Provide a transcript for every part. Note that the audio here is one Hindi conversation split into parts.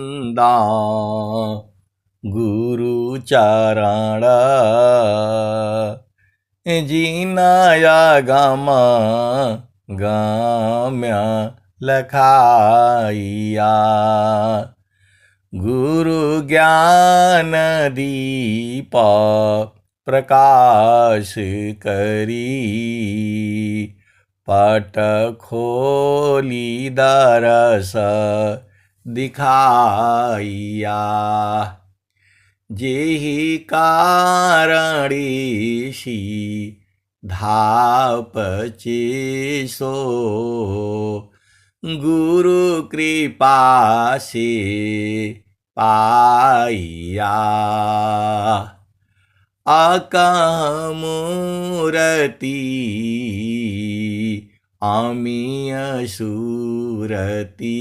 दा गुरु चरण जीनाया गामा गाम्या लखाइया गुरु ज्ञान दीप प्रकाश करी पट खोली दरस दिखाइया जेहि कारणीशी धापचे सो गुरु कृपा से पाइया अकमूरती आमिय सुरती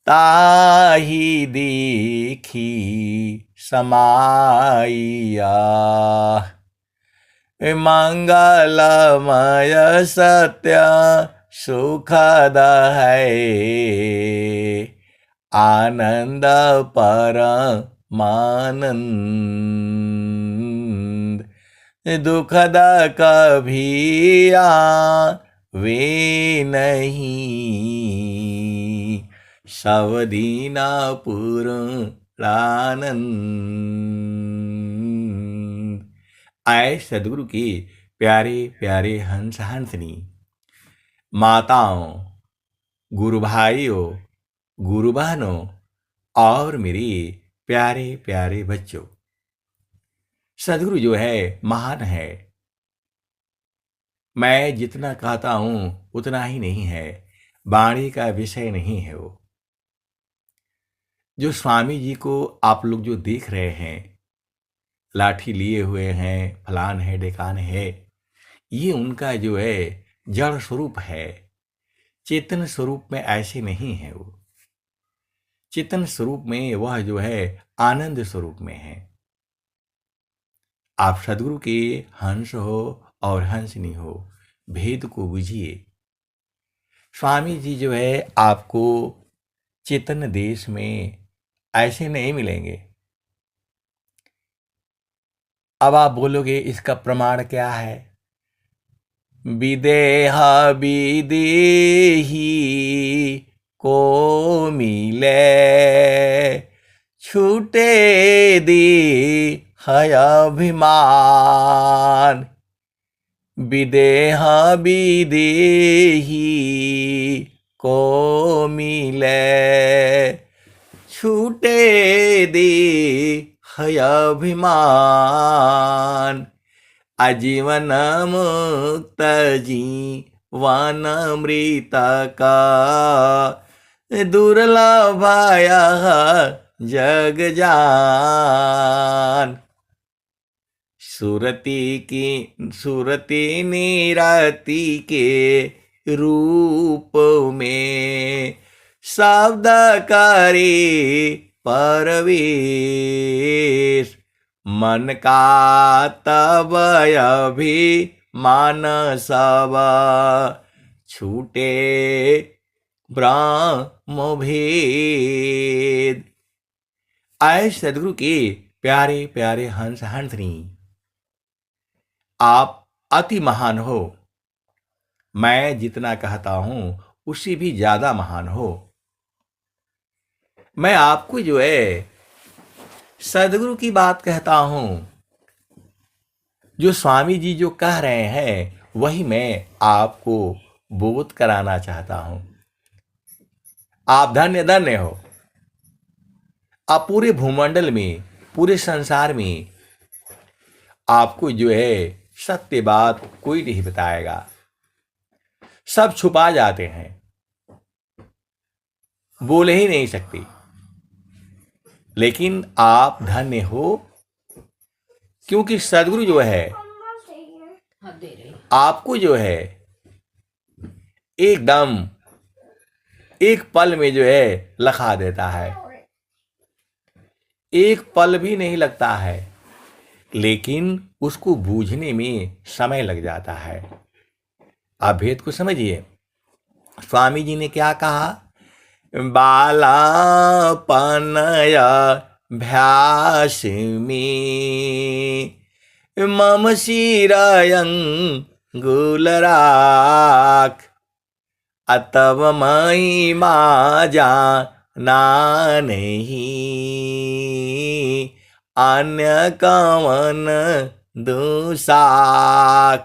ताहि देखी समाइया मंगलमय सत्य सुखद है आनंद परमानंद दुखद कभी वे नहीं सब दीना पूर्णानंद। आए सदगुरु के प्यारे प्यारे हंस हंसनी, माताओं, गुरु भाइयों, गुरु बहनों और मेरे प्यारे प्यारे बच्चों, सदगुरु जो है महान है। मैं जितना कहता हूं उतना ही नहीं है, वाणी का विषय नहीं है वो। जो स्वामी जी को आप लोग जो देख रहे हैं, लाठी लिए हुए हैं, फलान है ढेकान है, ये उनका जो है जड़ स्वरूप है। चेतन स्वरूप में ऐसे नहीं है वो। चेतन स्वरूप में वह जो है आनंद स्वरूप में है। आप सदगुरु के हंस हो और हंसनी हो, भेद को बुझिए। स्वामी जी जो है आपको चेतन देश में ऐसे नहीं मिलेंगे। अब आप बोलोगे इसका प्रमाण क्या है? विदेह विदेही को मिले छूटे दे है अभिमान। विदेह विदेही को मिले छूटे दे है अभिमान। आजीवन मुक्त जीवन मृत का दुर्लभ जग जान। सुरती निरति के रूप में शब्द करे परवेश। मन का तब अभिमान सब छूटे ब्रह्म भेद। आए सदगुरु के प्यारे प्यारे हंस हंसनी, आप अति महान हो। मैं जितना कहता हूं उससे भी ज्यादा महान हो। मैं आपको जो है सदगुरु की बात कहता हूं। जो स्वामी जी जो कह रहे हैं वही मैं आपको बोध कराना चाहता हूं। आप धन्य धन्य हो। आप पूरे भूमंडल में, पूरे संसार में आपको जो है सत्य बात कोई नहीं बताएगा। सब छुपा जाते हैं, बोले ही नहीं सकते। लेकिन आप धन्य हो, क्योंकि सदगुरु जो है आपको जो है एकदम एक पल में जो है लखा देता है। एक पल भी नहीं लगता है, लेकिन उसको बूझने में समय लग जाता है। आप भेद को समझिए। स्वामी जी ने क्या कहा बालापनया भ्यास में मम शिरयंगुलराख अतव महिमा जाना नहीं अन्य कवन दूसाख।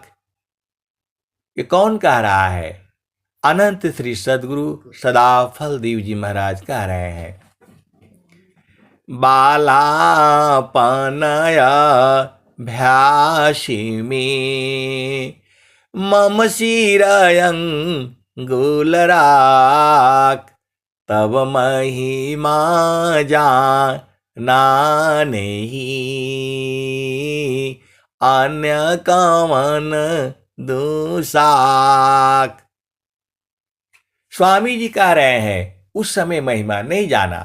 ये कौन कह रहा है? अनंत श्री सदगुरु सदाफल देव जी महाराज कह रहे हैं। बालापनया भ्यास में मम शिरयंगुलराख तब महिमा जाना नहीं अन्य कवन दूसाख। स्वामी जी कह रहे हैं उस समय महिमा नहीं जाना।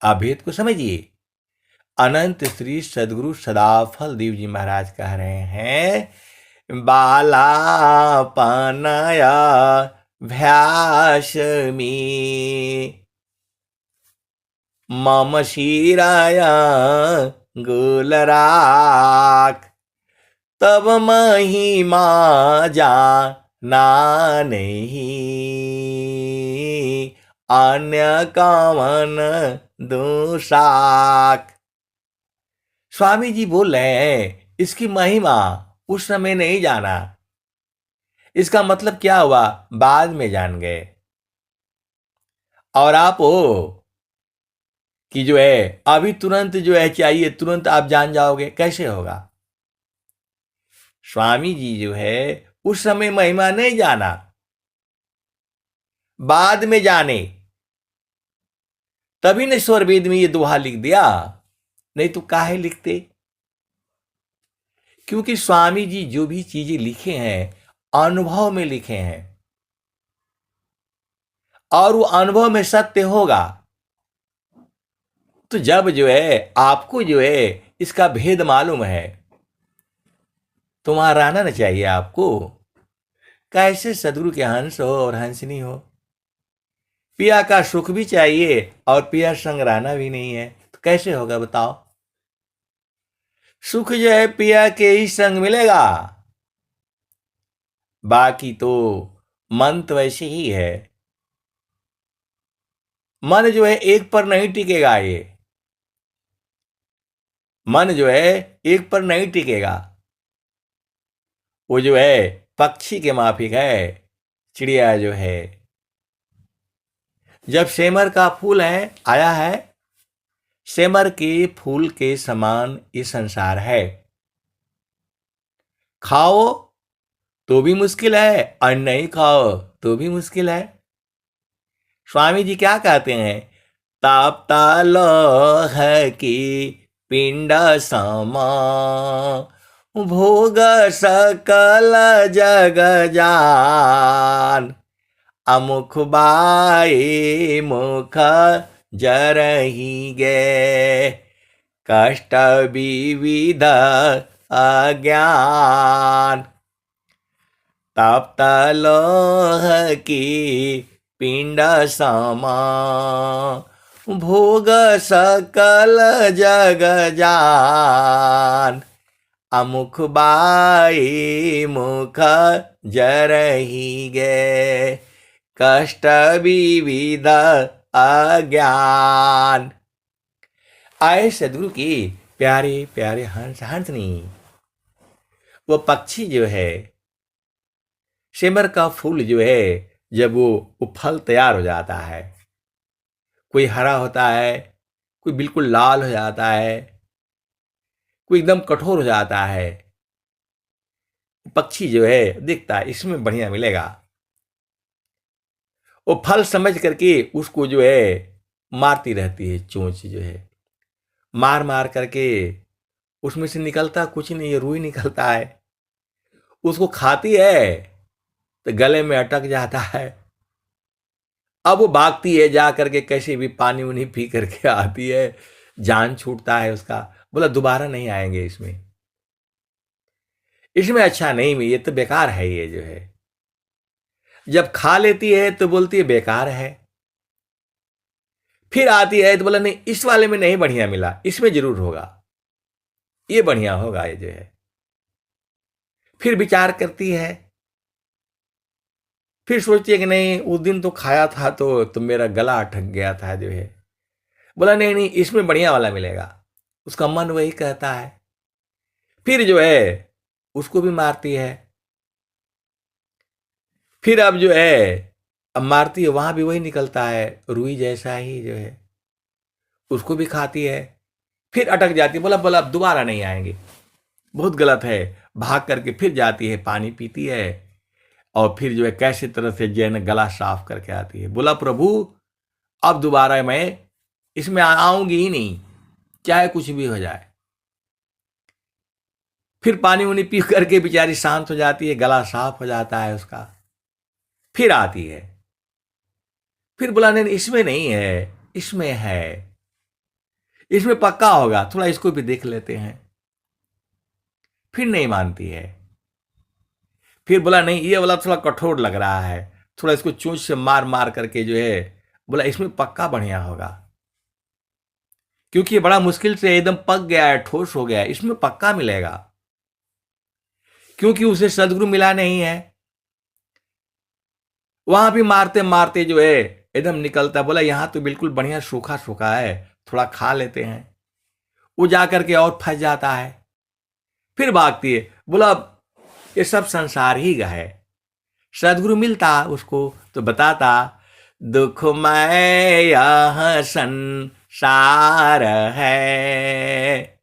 आप भेद को समझिए। अनंत श्री सदगुरु सदाफल देव जी महाराज कह रहे हैं बालापनया भ्यास में मम शिरयंगुलराख तब महिमा जाना नहीं अन्य कवन दूसाख। स्वामी जी बोल रहे हैं इसकी महिमा उस समय नहीं जाना। इसका मतलब क्या हुआ? बाद में जान गए। और आप हो कि जो है अभी तुरंत जो है चाहिए तुरंत आप जान जाओगे, कैसे होगा? स्वामी जी जो है उस समय महिमा नहीं जाना, बाद में जाने। तभी ने स्वर वेद में ये दोहा लिख दिया, नहीं तो काहे लिखते? क्योंकि स्वामी जी जो भी चीजें लिखे हैं अनुभव में लिखे हैं और वो अनुभव में सत्य होगा। तो जब जो है आपको जो है इसका भेद मालूम है तो वहां रहना ना चाहिए आपको। कैसे सदगुरु के हंस हो और हंसनी हो? पिया का सुख भी चाहिए और पिया संग रहना भी नहीं है, तो कैसे होगा बताओ? सुख जो है पिया के ही संग मिलेगा, बाकी तो मन तो वैसे ही है। मन जो है एक पर नहीं टिकेगा। ये मन जो है एक पर नहीं टिकेगा। वो जो है पक्षी के माफिक है, चिड़िया जो है। जब सेमर का फूल है आया है, सेमर के फूल के समान ये संसार है। खाओ तो भी मुश्किल है और नहीं खाओ तो भी मुश्किल है। स्वामी जी क्या कहते हैं? ताप्ता लोह की पिंड समा भोग सकल जग जान अमुख बाई मुख जरही गे कष्ट विविध अज्ञान। तप्त लोह की पिंड समा भोग सकल जग जान अमुख बाई मुख जरही गे कष्ट विविध अज्ञान। आए सदगुरु की प्यारे प्यारे हंस हंसनी। वो पक्षी जो है, सेमर का फूल जो है, जब वो फल तैयार हो जाता है, कोई हरा होता है, कोई बिल्कुल लाल हो जाता है, कोई एकदम कठोर हो जाता है। पक्षी जो है देखता है इसमें बढ़िया मिलेगा, वो फल समझ करके उसको जो है मारती रहती है। चोंच जो है मार मार करके उसमें से निकलता कुछ नहीं, रुई निकलता है। उसको खाती है तो गले में अटक जाता है। अब वो भागती है जा करके, कैसे भी पानी उनी पी करके आती है, जान छूटता है उसका। बोला दोबारा नहीं आएंगे इसमें, इसमें अच्छा नहीं, ये तो बेकार है ये जो है। जब खा लेती है तो बोलती है बेकार है। फिर आती है तो बोला नहीं, इस वाले में नहीं बढ़िया मिला, इसमें जरूर होगा, ये बढ़िया होगा ये जो है। फिर विचार करती है, फिर सोचती है कि नहीं, उस दिन तो खाया था तो मेरा गला अटक गया था जो है। बोला नहीं नहीं, इसमें बढ़िया वाला मिलेगा। उसका मन वही कहता है। फिर जो है उसको भी मारती है। फिर अब जो है, अब मारती है, वहां भी वही निकलता है, रुई जैसा ही जो है। उसको भी खाती है। फिर अटक जाती है, बोला बोला अब दोबारा नहीं आएंगे, बहुत गलत है। भाग करके फिर जाती है, पानी पीती है, और फिर जो है कैसे तरह से जो है ना गला साफ करके आती है। बोला प्रभु अब दोबारा मैं इसमें आऊंगी ही नहीं, चाहे कुछ भी हो जाए। फिर पानी उनी पी करके बेचारी शांत हो जाती है, गला साफ हो जाता है उसका। फिर आती है, फिर बोला नहीं नहीं, इसमें नहीं है, इसमें है, इसमें पक्का होगा, थोड़ा इसको भी देख लेते हैं। फिर नहीं मानती है। फिर बोला नहीं, ये वाला थोड़ा कठोर लग रहा है, थोड़ा इसको चोंच से मार मार करके जो है, बोला इसमें पक्का बढ़िया होगा, क्योंकि ये बड़ा मुश्किल से एकदम पक गया है, ठोस हो गया है, इसमें पक्का मिलेगा। क्योंकि उसे सदगुरु मिला नहीं है। वहां भी मारते मारते जो है एकदम निकलता, बोला यहां तो बिल्कुल बढ़िया सूखा सूखा है, थोड़ा खा लेते हैं। वो जा करके और फंस जाता है। फिर भागती है। बोला अब ये सब संसार ही का है। सदगुरु मिलता उसको तो बताता, दुखमय यह संसार है।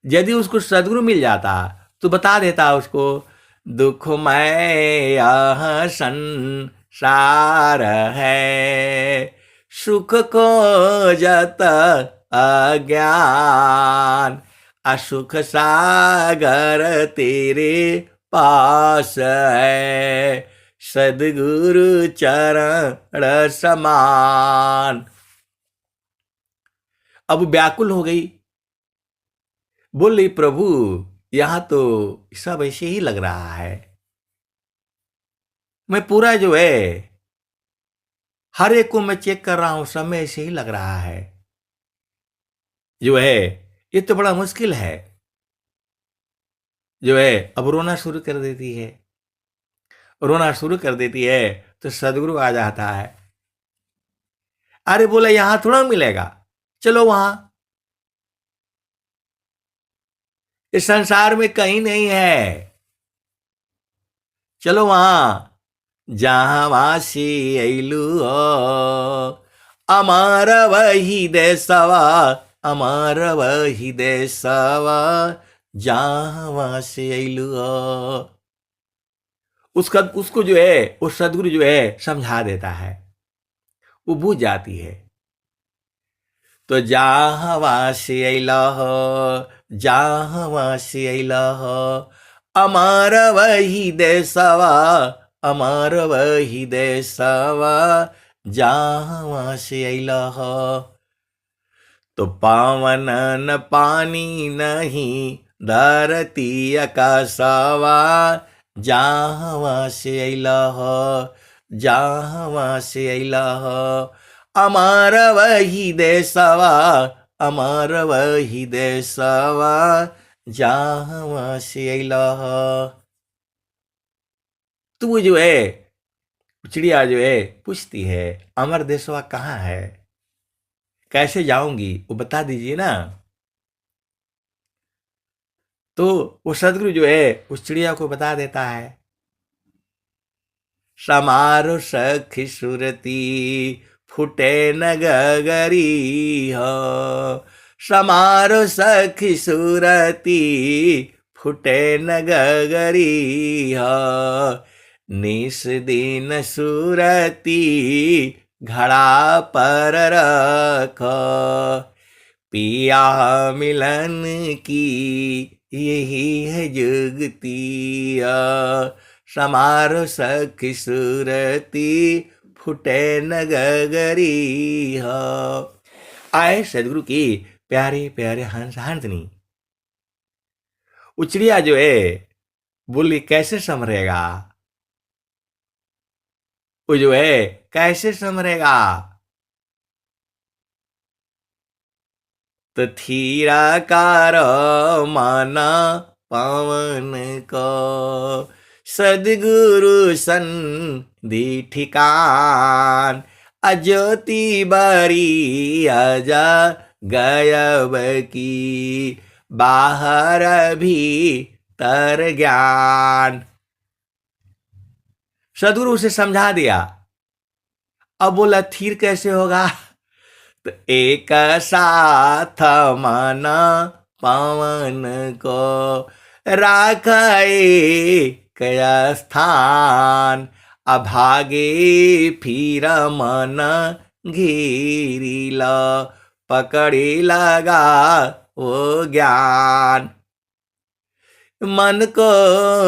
यदि उसको सदगुरु मिल जाता तो बता देता उसको, दुखमय यह संसार है, सुख को जत अज्ञान, असुख सागर तेरे पास है, सदगुरु चरण समान। अब व्याकुल हो गई, बोल रही प्रभु यहां तो सब ऐसे ही लग रहा है, मैं पूरा जो है हर एक को मैं चेक कर रहा हूं, सब में ऐसे ही लग रहा है जो है, ये तो बड़ा मुश्किल है। जो है अब रोना शुरू कर देती है। रोना शुरू कर देती है तो सदगुरु आ जाता है। अरे बोला यहां थोड़ा मिलेगा, चलो वहां, इस संसार में कहीं नहीं है, चलो वहां जहां वासी ऐलू हो, अमर वही देसवा, अमर वही देसवा, जहां वासी ऐलू हो। उसका उसको जो है वो सदगुरु जो है समझा देता है, वो बूझ जाती है। तो जहां वासी ऐला हो, जहां वासी ऐला हो, अमर वही देसवा, अमर वही देसवा, जहां से अइला हो। तो पावन न पानी नहीं धरती आकाशवा, जहां से अइला हो, जहां से अइला हो, अमर वही देसवा, अमर वही देसवा, जहां से अइला हो। तो वो जो है चिड़िया जो है पूछती है, अमर देशवा कहाँ है, कैसे जाऊंगी, वो बता दीजिए ना। तो वो सदगुरु जो है उस चिड़िया को बता देता है, समारो सखी सुरती फुटे न गगरी हो, समारो सखी सुरती फुटे न गगरी हो, निस दिन सुरती घड़ा पर रखो, पिया मिलन की यही है जुगती, समारो सखी सुरती फुटे न गगरी हो। आए सदगुरु की प्यारे प्यारे हंस हंसनी। उचड़िया जो है बोली कैसे संभरेगा, वो जो है कैसे संभरेगा। तो थीराकार मन पवन को, सदगुरु संधि ठिकान, अज्योति बरी अजा गयब की, बाहर भी तर ज्ञान। सदगुरु उसे समझा दिया। अब बोला थीर कैसे होगा। तो एक साथ मन पवन को, राखे कया स्थान, अभागे फिर मन घेरिला, पकड़े लगा वो ज्ञान। मन को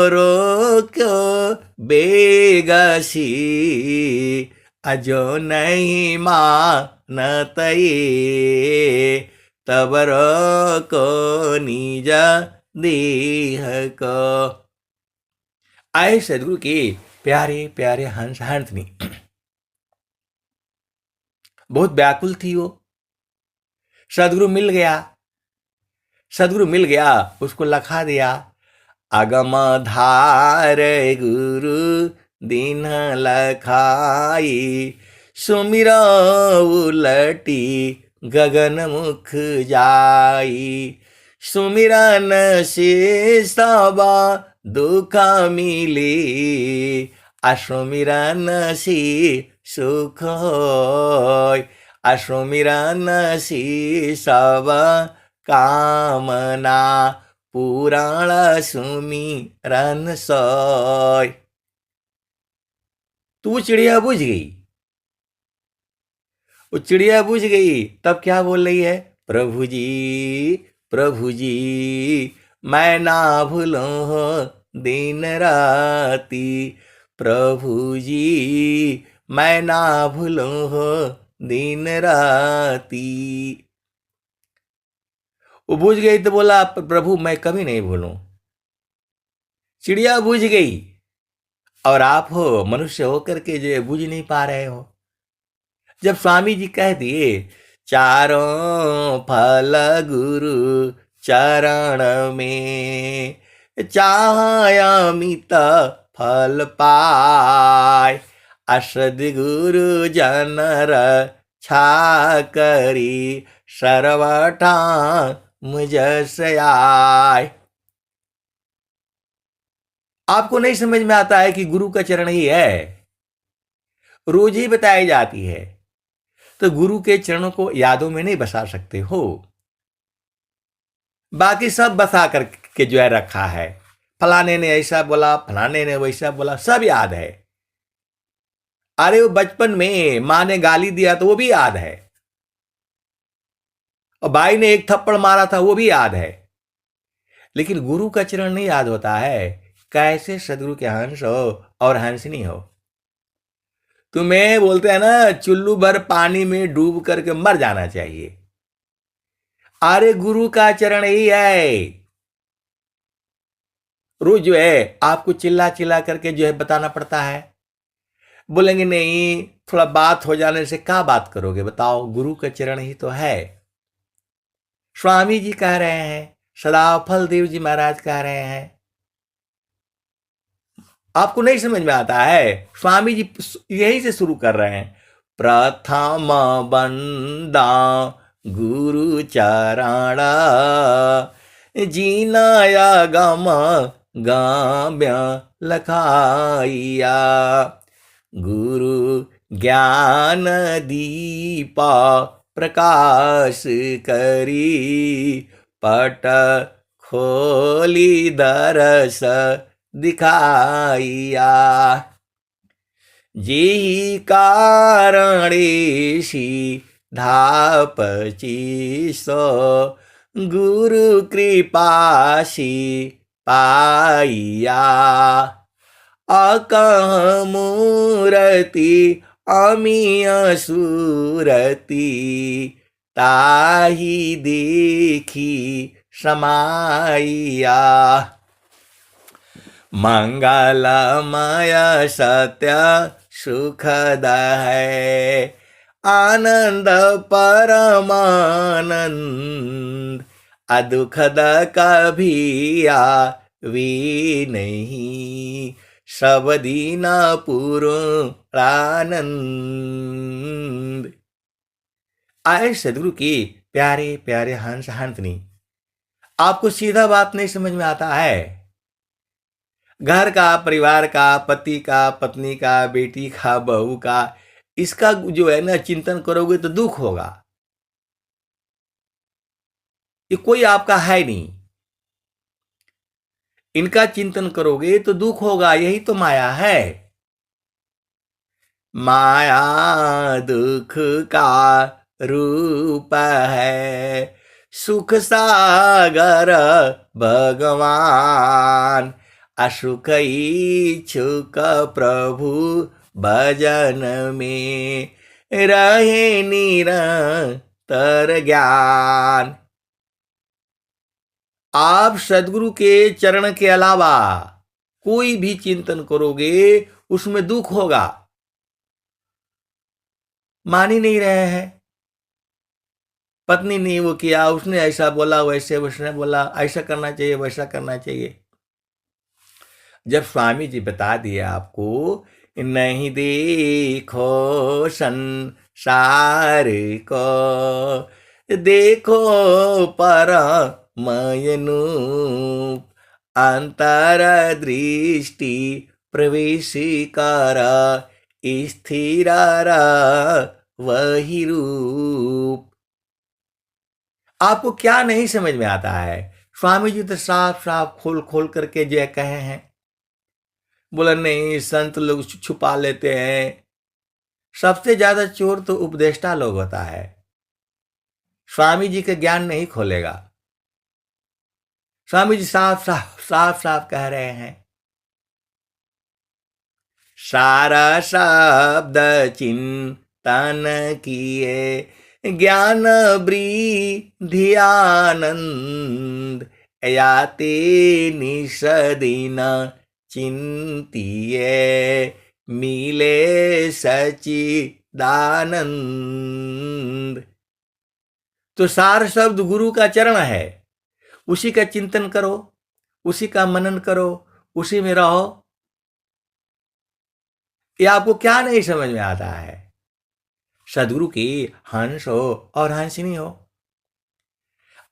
रोक्यो बेगसी, अजो नहीं मानत ये, तब रोको निज देह को। आए सदगुरु के प्यारे प्यारे हंस हंसनी। बहुत व्याकुल थी वो। सदगुरु मिल गया, सदगुरु मिल गया, उसको लखा दिया। अगम धार गुरु दिन लखाई, सुमिर उलटी गगन मुख जाई, सुमिरन से सब दुख मिले, असुमिरन से सुख होय, असुमिरन से सब कामना, पुराण सुमिरन सोय। तू चिड़िया बुझ गई, वो चिड़िया बुझ गई। तब क्या बोल रही है, प्रभु जी प्रभु जी, मैं ना भूलूं हो दिन राती, प्रभु जी मैं ना भूलूं हो दिन राती। वो बुझ गई तो बोला प्रभु मैं कभी नहीं भूलूं। चिड़िया बुझ गई और आप हो मनुष्य होकर के जो बुझ नहीं पा रहे हो। जब स्वामी जी कह दिए चारों फल गुरु चरण में, चाह अमित फल पाय, असद गुरु जनर छा करी, सर्वठा मुझसे आय। आपको नहीं समझ में आता है कि गुरु का चरण ही है, रोज ही बताई जाती है, तो गुरु के चरणों को यादों में नहीं बसा सकते हो। बाकी सब बसा करके जो है रखा है, फलाने ने ऐसा बोला, फलाने ने वैसा बोला, सब याद है। अरे वो बचपन में मां ने गाली दिया तो वो भी याद है, और भाई ने एक थप्पड़ मारा था वो भी याद है, लेकिन गुरु का चरण नहीं याद होता है। कैसे सदगुरु के हंस हो और हंसनी हो। तुम्हें बोलते हैं ना चुल्लू भर पानी में डूब करके मर जाना चाहिए। अरे गुरु का चरण ही है। रोज जो है आपको चिल्ला चिल्ला करके जो है बताना पड़ता है। बोलेंगे नहीं, थोड़ा बात हो जाने से क्या बात करोगे बताओ, गुरु का चरण ही तो है। स्वामी जी कह रहे हैं, सदाफल देव जी महाराज कह रहे हैं, आपको नहीं समझ में आता है। स्वामी जी यही से शुरू कर रहे हैं, प्रथम बंदा गुरु चरण, जीनाया गम गाम्य लखाइया, गुरु ज्ञान दीपा प्रकाश करी, पट खोली दरस दिखाइया, जी कारणेशी धापचीसो, गुरु कृपाशी पाइया, अकह मूरति अमीय सूरति, ताही देखी समाइया, मंगलमय सत्य सुखद है, आनंद परमानंद, दुखद कभी आवी नहीं, सब दीना पूर्णानंद। आए सदगुरु की प्यारे प्यारे हंस हंसनी, आपको सीधा बात नहीं समझ में आता है? घर का, परिवार का, पति का, पत्नी का, बेटी का, बहू का, इसका जो है ना चिंतन करोगे तो दुख होगा। ये कोई आपका है नहीं। इनका चिंतन करोगे तो दुख होगा, यही तो माया है। माया दुख का रूप है, सुख सागर भगवान, असुख इच्छुक प्रभु भजन में रहे निरंतर ज्ञान। आप सदगुरु के चरण के अलावा कोई भी चिंतन करोगे उसमें दुख होगा। मान ही नहीं रहे हैं। पत्नी ने वो किया, उसने ऐसा बोला, वैसे उसने बोला, ऐसा करना चाहिए, वैसा करना चाहिए। जब स्वामी जी बता दिए आपको, नहीं देखो संसार को, देखो परमयनु, अंतर दृष्टि प्रवेश कर, स्थिर वही रूप। आपको क्या नहीं समझ में आता है? स्वामी जी तो साफ साफ खोल खोल करके जो कहे हैं। बोला नहीं, संत लोग छुपा लेते हैं। सबसे ज्यादा चोर तो उपदेष्टा लोग होता है। स्वामी जी का ज्ञान नहीं खोलेगा। स्वामी जी साफ साफ साफ साफ कह रहे हैं, सारा शब्द चिंतन किए, ज्ञान वृद्धि आनंद, याते निषदिन चिंतिए, मिले सचिदानंद। तो सार शब्द गुरु का चरण है, उसी का चिंतन करो, उसी का मनन करो, उसी में रहो। ये आपको क्या नहीं समझ में आता है? सदगुरु की हंस हो और हंसनी हो।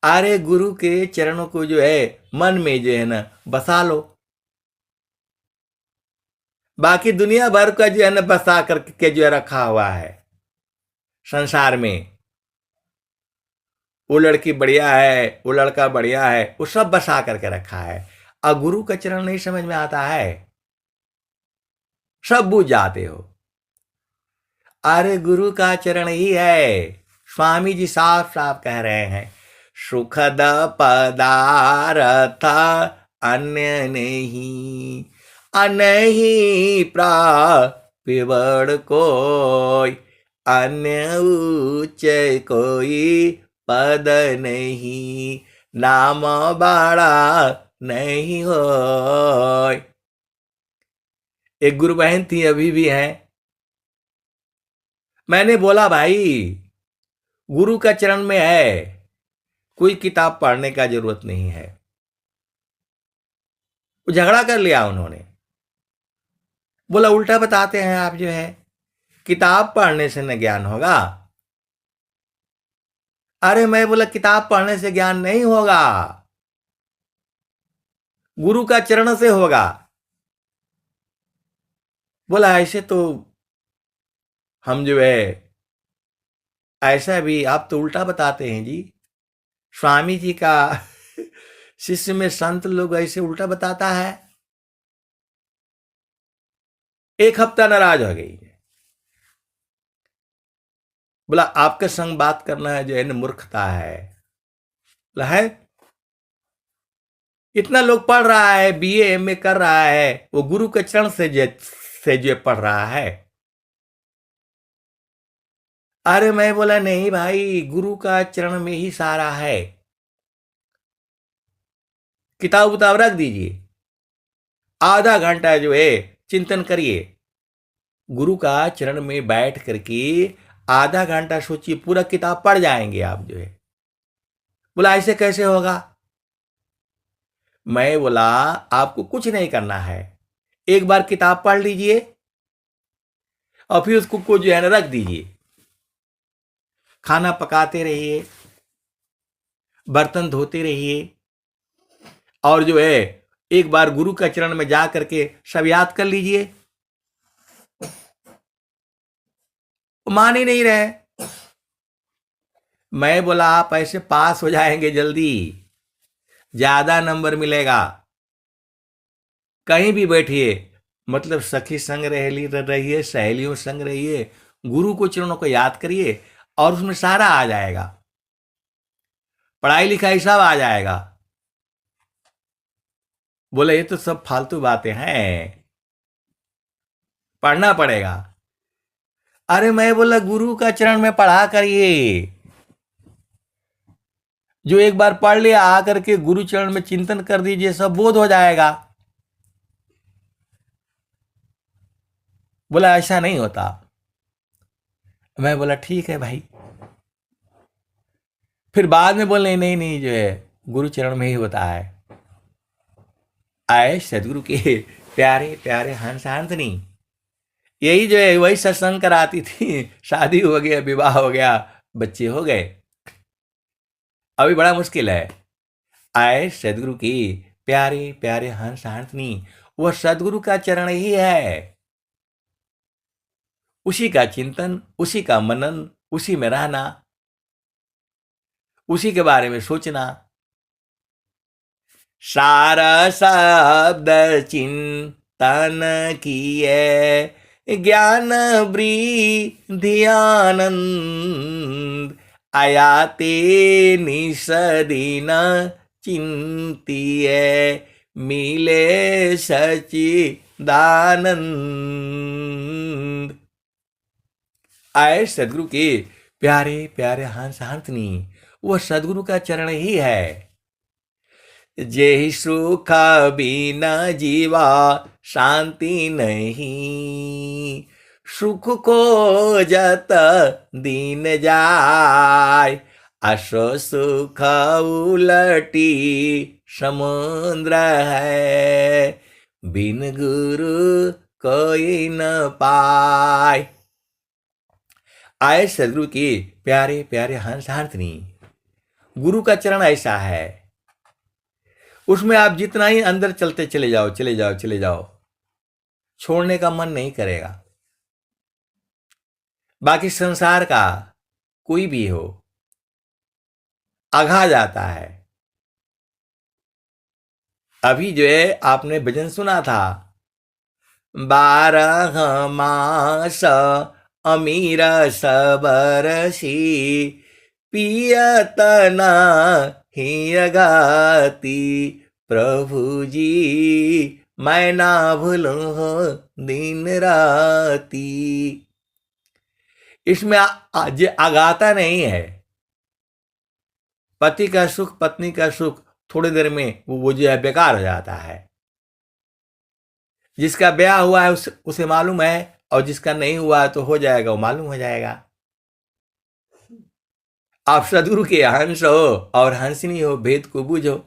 अरे गुरु के चरणों को जो है मन में जो है ना बसा लो। बाकी दुनिया भर का जो है ना बसा करके जो है रखा हुआ है संसार में। वो लड़की बढ़िया है, वो लड़का बढ़िया है, वो सब बसा करके रखा है। और गुरु का चरण नहीं समझ में आता है, सब बुझ जाते हो। अरे गुरु का चरण ही है। स्वामी जी साफ साफ कह रहे हैं, सुखद पदार्थ अन्य नहीं, अनही प्रापिवड़ कोई, अन्य उच्च कोई पद नहीं, नाम बड़ा नहीं हो। एक गुरु बहन थी, अभी भी है। मैंने बोला भाई गुरु का चरण में है, कोई किताब पढ़ने का जरूरत नहीं है। वो झगड़ा कर लिया उन्होंने। बोला उल्टा बताते हैं आप, जो है किताब पढ़ने से न ज्ञान होगा। अरे मैं बोला किताब पढ़ने से ज्ञान नहीं होगा, गुरु का चरण से होगा। बोला ऐसे तो हम जो है, ऐसा भी आप तो उल्टा बताते हैं जी। स्वामी जी का शिष्य में संत लोग ऐसे उल्टा बताता है। एक हफ्ता नाराज हो गई। बोला आपके संग बात करना है जो है ना मूर्खता है। बोला है, इतना लोग पढ़ रहा है, बीए एमए कर रहा है, वो गुरु के चरण से जो पढ़ रहा है। अरे मैं बोला नहीं भाई, गुरु का चरण में ही सारा है। किताब उताब रख दीजिए, आधा घंटा जो है चिंतन करिए। गुरु का चरण में बैठ करके आधा घंटा सोचिए, पूरा किताब पढ़ जाएंगे आप जो है। बोला ऐसे कैसे होगा? मैं बोला आपको कुछ नहीं करना है, एक बार किताब पढ़ लीजिए और फिर उसको को जो है ना रख दीजिए। खाना पकाते रहिए, बर्तन धोते रहिए, और जो है एक बार गुरु का चरण में जा करके सब याद कर लीजिए। मान ही नहीं रहे। मैं बोला आप ऐसे पास हो जाएंगे जल्दी, ज्यादा नंबर मिलेगा। कहीं भी बैठिए, मतलब सखी संग रहिए, सहेलियों संग रहिए, गुरु को चरणों को याद करिए और उसमें सारा आ जाएगा, पढ़ाई लिखाई सब आ जाएगा। बोले ये तो सब फालतू बातें हैं, पढ़ना पड़ेगा। अरे मैं बोला गुरु का चरण में पढ़ा करिए, जो एक बार पढ़ लिया आकर के गुरु चरण में चिंतन कर दीजिए, सब बोध हो जाएगा। बोला ऐसा नहीं होता। मैं बोला ठीक है भाई। फिर बाद में बोले नहीं नहीं जो है गुरु चरण में ही होता है। आए सदगुरु के प्यारे प्यारे हंस हंसनी, यही जो है वही सत्संग कराती थी। शादी हो गया, विवाह हो गया, बच्चे हो गए, अभी बड़ा मुश्किल है। आए सदगुरु की प्यारे प्यारे हंस हंसनी, वह सदगुरु का चरण ही है, उसी का चिंतन, उसी का मनन, उसी में रहना, उसी के बारे में सोचना। सारा शब्द चिंतन किए, ज्ञान वृद्धि आनंद, आयाते निस दिन चिंतिए, मिले सच्चिदानंद। आए सदगुरु के प्यारे प्यारे हंस हंसनी, वह सदगुरु का चरण ही है। जेहि सुख बिना जीवा शांति नहीं, सुख को जत दिन जाय, असो सुख उलटी समुद्र है, बिन गुरु कोई न पाय। आए सदगुरु के प्यारे प्यारे हंस हंसनी, गुरु का चरण ऐसा है, उसमें आप जितना ही अंदर चलते चले जाओ, चले जाओ, चले जाओ, छोड़ने का मन नहीं करेगा। बाकी संसार का कोई भी हो, अघा जाता है। अभी जो है आपने भजन सुना था, 12 मास अमीर सबरसी, पियत ही अगाती, प्रभु जी मैं ना भूलूं दिन राती। इसमें अगाता नहीं है। पति का सुख, पत्नी का सुख थोड़ी देर में वो जो है बेकार हो जाता है। जिसका ब्याह हुआ है उसे मालूम है, और जिसका नहीं हुआ है तो हो जाएगा, वो मालूम हो जाएगा। आप सदगुरु के हंस हो और हंसनी हो, भेद को बूझो,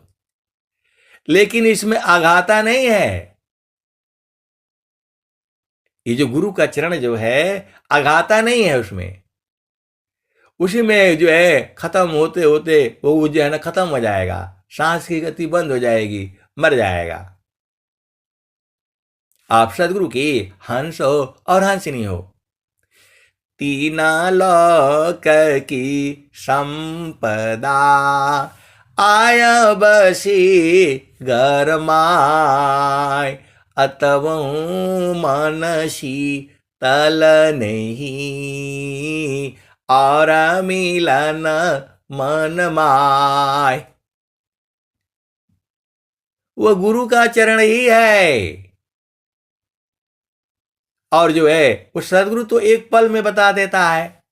लेकिन इसमें आघाता नहीं है। ये जो गुरु का चरण जो है आघाता नहीं है उसमें, उसी में जो है खत्म होते होते वो जो है ना खत्म हो जाएगा, सांस की गति बंद हो जाएगी, मर जाएगा। आप सदगुरु की हंस हो और हंसनी हो। तीना लोक की संपदा, आया बसी घर माय, अतव मनसी तल नहीं, और मिलन मन माय। वो गुरु का चरण ही है, और जो है वो सदगुरु तो एक पल में बता देता है,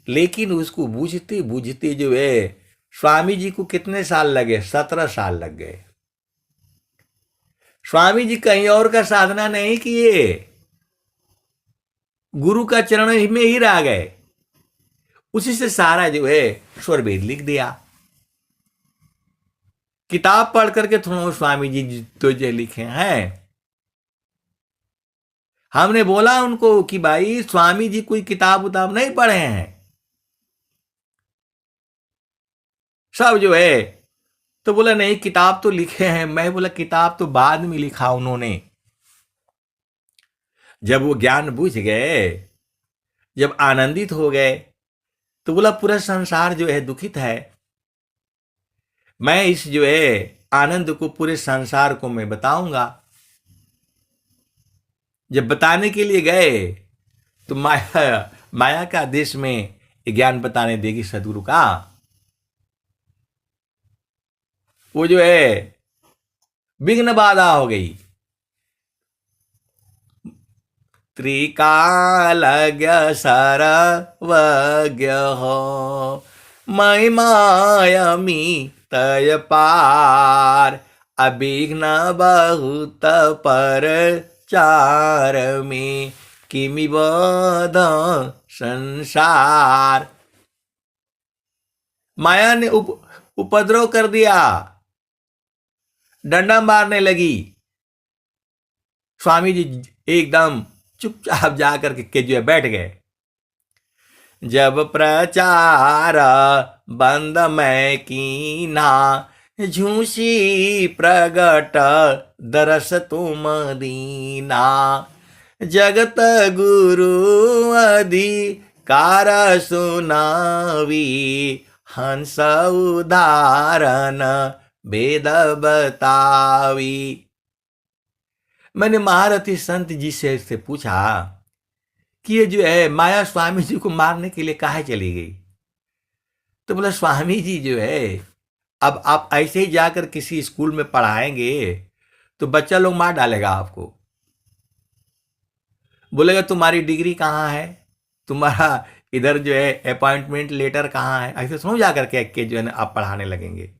लेकिन उसको बूझते बूझते जो है स्वामी जी को कितने साल लगे? 17 साल लग गए। स्वामी जी कहीं और का साधना नहीं किए, गुरु का चरण में ही रह गए, उसी से सारा जो है स्वर वेद लिख दिया। किताब पढ़ करके थोड़ा स्वामी जी तो जो लिखे हैं। हमने बोला उनको कि भाई स्वामी जी कोई किताब उताब नहीं पढ़े हैं, सब जो है। तो बोला नहीं किताब तो लिखे हैं। मैं बोला किताब तो बाद में लिखा उन्होंने, जब वो ज्ञान बुझ गए, जब आनंदित हो गए, तो बोला पूरा संसार जो है दुखित है, मैं इस जो है आनंद को पूरे संसार को मैं बताऊंगा। जब बताने के लिए गए तो माया माया का देश में ज्ञान बताने देगी सदगुरु का। वो जो है विघ्न बाधा हो गई। त्रिकालज्ञ सर्वज्ञ हो, महिमायमी तय पार, अभिघ्न बहुत पर चार में, किमि बध संसार। माया ने उपद्रव कर दिया, डंडा मारने लगी। स्वामी जी एकदम चुपचाप जाकर के जो है बैठ गए। जब प्रचार बंद मैं कीना, झूसी प्रगट दरस तुम दीना, जगत गुरु अधिकार सुनावी, हंस उदाहरण वेद बतावी। मैंने महारथी संत जी से पूछा कि ये जो है माया स्वामी जी को मारने के लिए काहे चली गई। तो बोला स्वामी जी जो है अब आप ऐसे ही जाकर किसी स्कूल में पढ़ाएंगे तो बच्चा लोग मार डालेगा आपको, बोलेगा तुम्हारी डिग्री कहाँ है, तुम्हारा इधर जो है अपॉइंटमेंट लेटर कहाँ है। ऐसे सुनो जाकर के जो है ना आप पढ़ाने लगेंगे।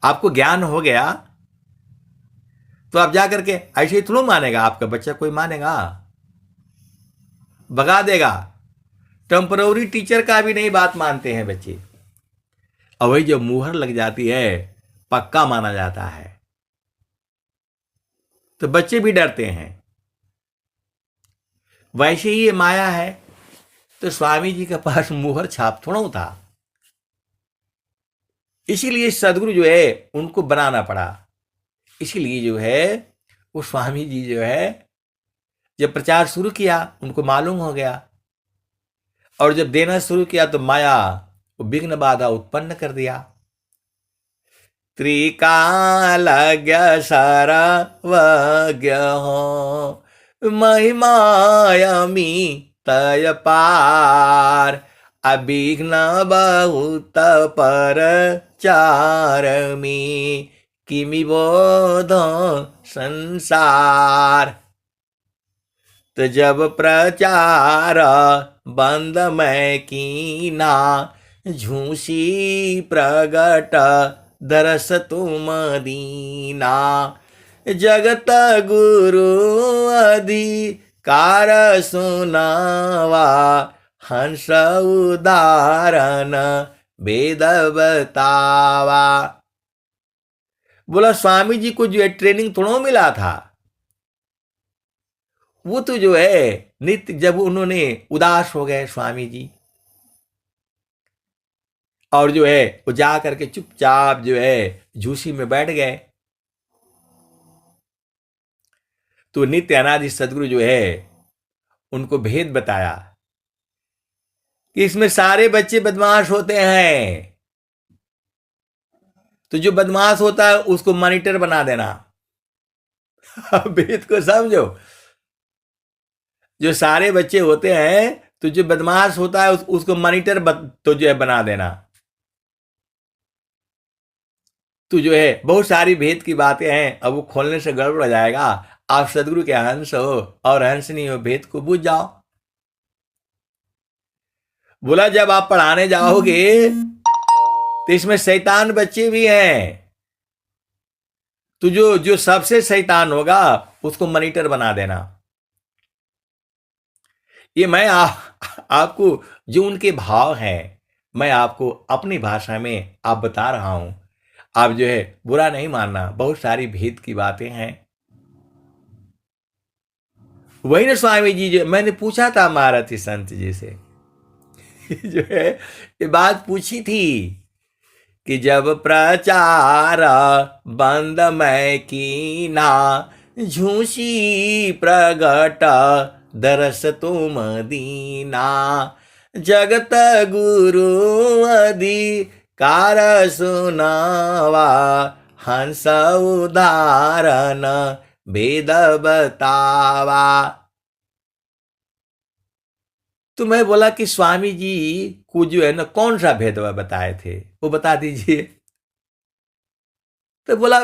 आपको ज्ञान हो गया तो आप जाकर के ऐसे ही थोड़ा मानेगा आपका बच्चा, कोई मानेगा, भगा देगा। टेम्पररी टीचर का भी नहीं बात मानते हैं बच्चे, और वही जब मुहर लग जाती है पक्का माना जाता है, तो बच्चे भी डरते हैं। वैसे ही ये माया है। तो स्वामी जी के पास मुहर छाप थोड़ा था, इसीलिए सदगुरु जो है उनको बनाना पड़ा। इसीलिए जो है वो स्वामी जी जो है जब प्रचार शुरू किया उनको मालूम हो गया, और जब देना शुरू किया तो माया वो विघ्न बाधा उत्पन्न कर दिया। त्रिकालज्ञ सर्वज्ञ हो, महिमायमी तय पार, अभिघ्न बहुत पर चार में, किमि बोध संसार। तो जब प्रचार बंद मैं कीना, झूसी प्रगट दरस तुम दीना, जगत गुरु अधिकार सुनावा, हंस उदाहरण वेद बतावा। बोला स्वामी जी को जो है ट्रेनिंग थोड़ा मिला था, वो तो जो है नित्य जब उन्होंने उदास हो गए स्वामी जी, और जो है वो जा करके चुपचाप जो है झूसी में बैठ गए, तो नित्य अनादि सदगुरु जो है उनको भेद बताया कि इसमें सारे बच्चे बदमाश होते हैं, तो जो बदमाश होता है उसको मॉनिटर बना देना। भेद को समझो, जो सारे बच्चे होते हैं तो जो बदमाश होता है उसको मॉनिटर तो जो है बना देना। तो जो है बहुत सारी भेद की बातें हैं, अब वो खोलने से गड़बड़ हो जाएगा। आप सदगुरु के हंस हो और हंस नहीं हो, भेद को बुझ जाओ। बोला जब आप पढ़ाने जाओगे तो इसमें शैतान बच्चे भी हैं, तो जो सबसे शैतान होगा उसको मॉनिटर बना देना। ये मैं आपको जो उनके भाव हैं, मैं आपको अपनी भाषा में आप बता रहा हूं। आप जो है बुरा नहीं मानना, बहुत सारी भेद की बातें हैं। वही ना स्वामी जी, जो मैंने पूछा था महारथी संत जी से जो है ये बात पूछी थी कि जब प्रचार बंद मैं कीना, झूसी प्रगट दरस तुम दीना, जगत गुरु अधिकार सुनावा, हंस उदाहरण वेद बतावा। तो मैं बोला कि स्वामी जी को जो है ना कौन सा भेदवा बताए थे, वो बता दीजिए। तो बोला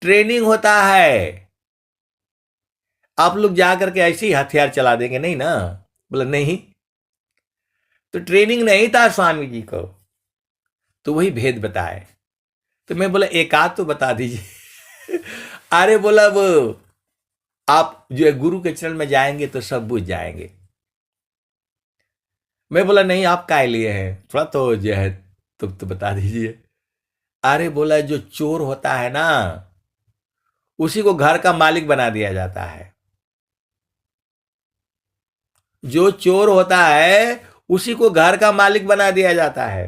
ट्रेनिंग होता है, आप लोग जाकर के ऐसे ही हथियार चला देंगे नहीं ना। बोला नहीं, तो ट्रेनिंग नहीं था स्वामी जी को, तो वही भेद बताए। तो मैं बोला एक आध तो बता दीजिए अरे बोला वो आप जो है गुरु के चरण में जाएंगे तो सब बुझ जाएंगे। मैं बोला नहीं, आप काय लिए हैं, थोड़ा तो जो है तो बता दीजिए। अरे बोला जो चोर होता है ना, उसी को घर का मालिक बना दिया जाता है। जो चोर होता है उसी को घर का मालिक बना दिया जाता है,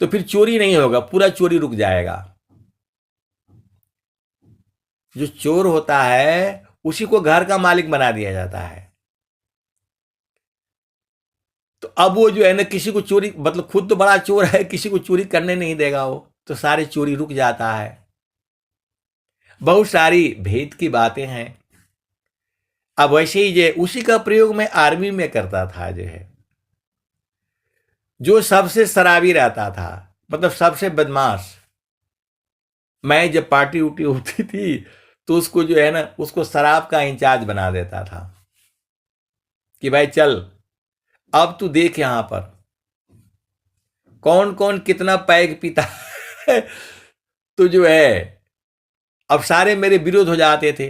तो फिर चोरी नहीं होगा, पूरा चोरी रुक जाएगा। जो चोर होता है उसी को घर का मालिक बना दिया जाता है। तो अब वो जो है ना किसी को चोरी, मतलब खुद तो बड़ा चोर है, किसी को चोरी करने नहीं देगा वो, तो सारी चोरी रुक जाता है। बहुत सारी भेद की बातें हैं। अब वैसे ही जो उसी का प्रयोग मैं आर्मी में करता था, जो है जो सबसे शराबी रहता था, मतलब सबसे बदमाश, मैं जब पार्टी उटी होती थी तो उसको जो है ना उसको शराब का इंचार्ज बना देता था कि भाई चल अब तू देख यहां पर कौन कौन कितना पैग पीता है तो जो है अब सारे मेरे विरोध हो जाते थे।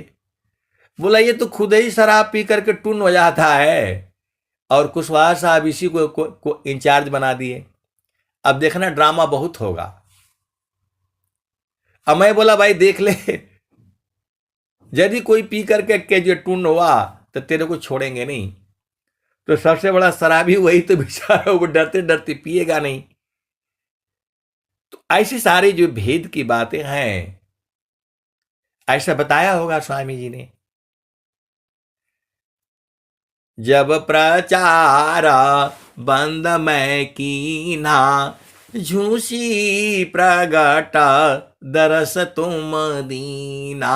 बोला ये तो खुद ही शराब पी करके टुन हो जाता है, और कुशवाहा साहब इसी को इंचार्ज बना दिए। अब देखना ड्रामा बहुत होगा। अब मैं बोला भाई देख ले, यदि कोई पी करके के जो टून हुआ तो तेरे को छोड़ेंगे नहीं। तो सबसे बड़ा शराबी वही तो बेचारा, वो डरते डरते पिएगा नहीं। तो ऐसी सारी जो भेद की बातें हैं, ऐसा बताया होगा स्वामी जी ने। जब प्रचार बंद मैं कीना, झूसी प्रगट दरस तुम दीना,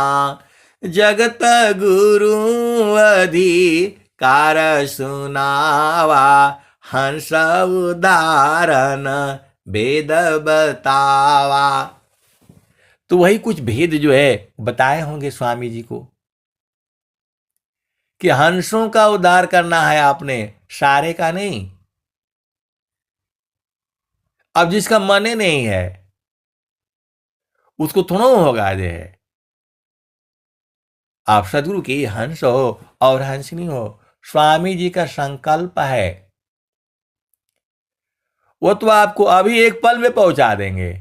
जगत गुरु अधिकार सुनावा, हंस उदाहरण वेद बतावा। तो वही कुछ भेद जो है बताए होंगे स्वामी जी को कि हंसों का उद्धार करना है आपने, सारे का नहीं। अब जिसका मन ही नहीं है उसको थोड़ा होगा जो है। आप सदगुरु की हंस हो और हंसनी हो, स्वामी जी का संकल्प है, वो तो आपको अभी एक पल में पहुंचा देंगे।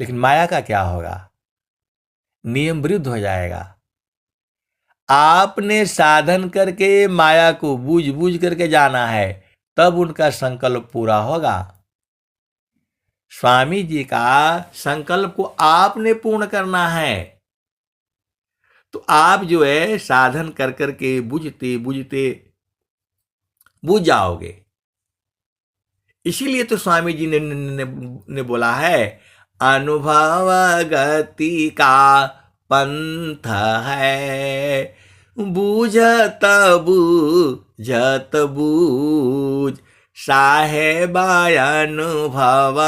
लेकिन माया का क्या होगा, नियम विरुद्ध हो जाएगा। आपने साधन करके माया को बूझ बूझ करके जाना है, तब उनका संकल्प पूरा होगा। स्वामी जी का संकल्प को आपने पूर्ण करना है। तो आप जो है साधन कर करके बुझते बुझते बुझ जाओगे। इसीलिए तो स्वामी जी ने बोला है अनुभव गति का पंथ है, बूझत बूझत बूझ, साहेबा अनुभव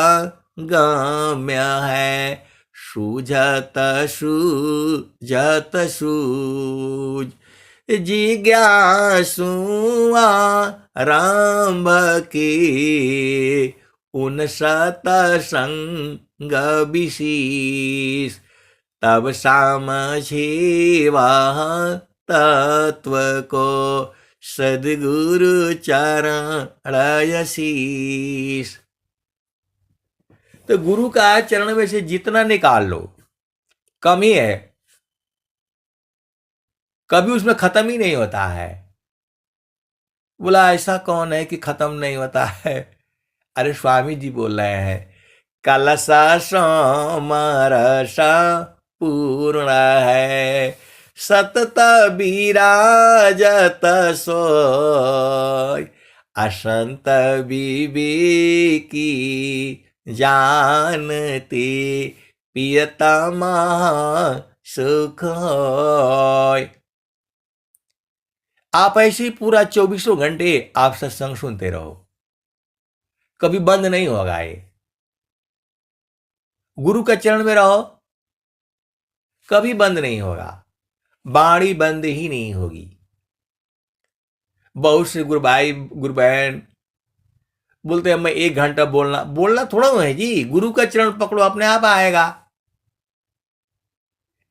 गम्य है, सूझत सूझत सूझ, जिज्ञासु आरंभ की उन सतसंग विशेष, तब समझे वह तत्व को सद्गुरु चरण शीस। तो गुरु का चरण में से जितना निकाल लो कम ही है, कभी उसमें खत्म ही नहीं होता है। बोला ऐसा कौन है कि खत्म नहीं होता है? अरे स्वामी जी बोल रहे हैं, कलसा समरसा पूर्ण है, सतत विराजत सोय, असंत विवेकी जानते प्रियतमा सुख होय। आप ऐसे ही पूरा 24 घंटे आप सत्संग सुनते रहो, कभी बंद नहीं होगा ये। गुरु के चरण में रहो, कभी बंद नहीं होगा, बाणी बंद ही नहीं होगी। बहुत से गुरु भाई गुरु बहन बोलते हैं मैं 1 घंटा बोलना थोड़ा है जी, गुरु का चरण पकड़ो अपने आप आएगा।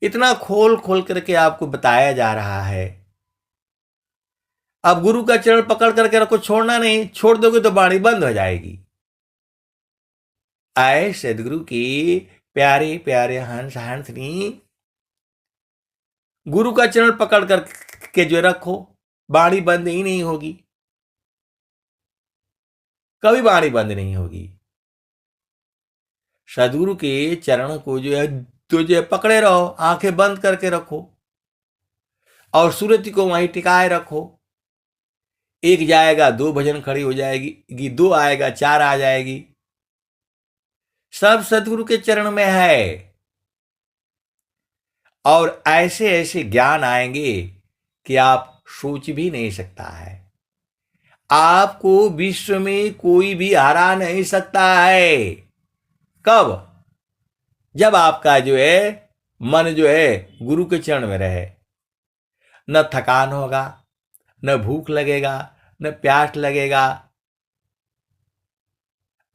इतना खोल खोल करके आपको बताया जा रहा है। अब गुरु का चरण पकड़ करके रखो, छोड़ना नहीं, छोड़ दोगे तो बाणी बंद हो जाएगी। आए सदगुरु की प्यारे प्यारे हंस हंसनी, गुरु का चरण पकड़ करके जो रखो, बाणी बंद ही नहीं होगी, कभी बाणी बंद नहीं होगी। सदगुरु के चरण को जो है तो जो पकड़े रहो, आंखें बंद करके रखो और सूरत को वहीं टिकाए रखो। 1 जाएगा 2 भजन खड़ी हो जाएगी, 2 आएगा 4 आ जाएगी। सब सदगुरु के चरण में है। और ऐसे ऐसे ज्ञान आएंगे कि आप सोच भी नहीं सकता है। आपको विश्व में कोई भी हरा नहीं सकता है। कब? जब आपका जो है मन जो है गुरु के चरण में रहे। न थकान होगा, न भूख लगेगा, न प्यास लगेगा।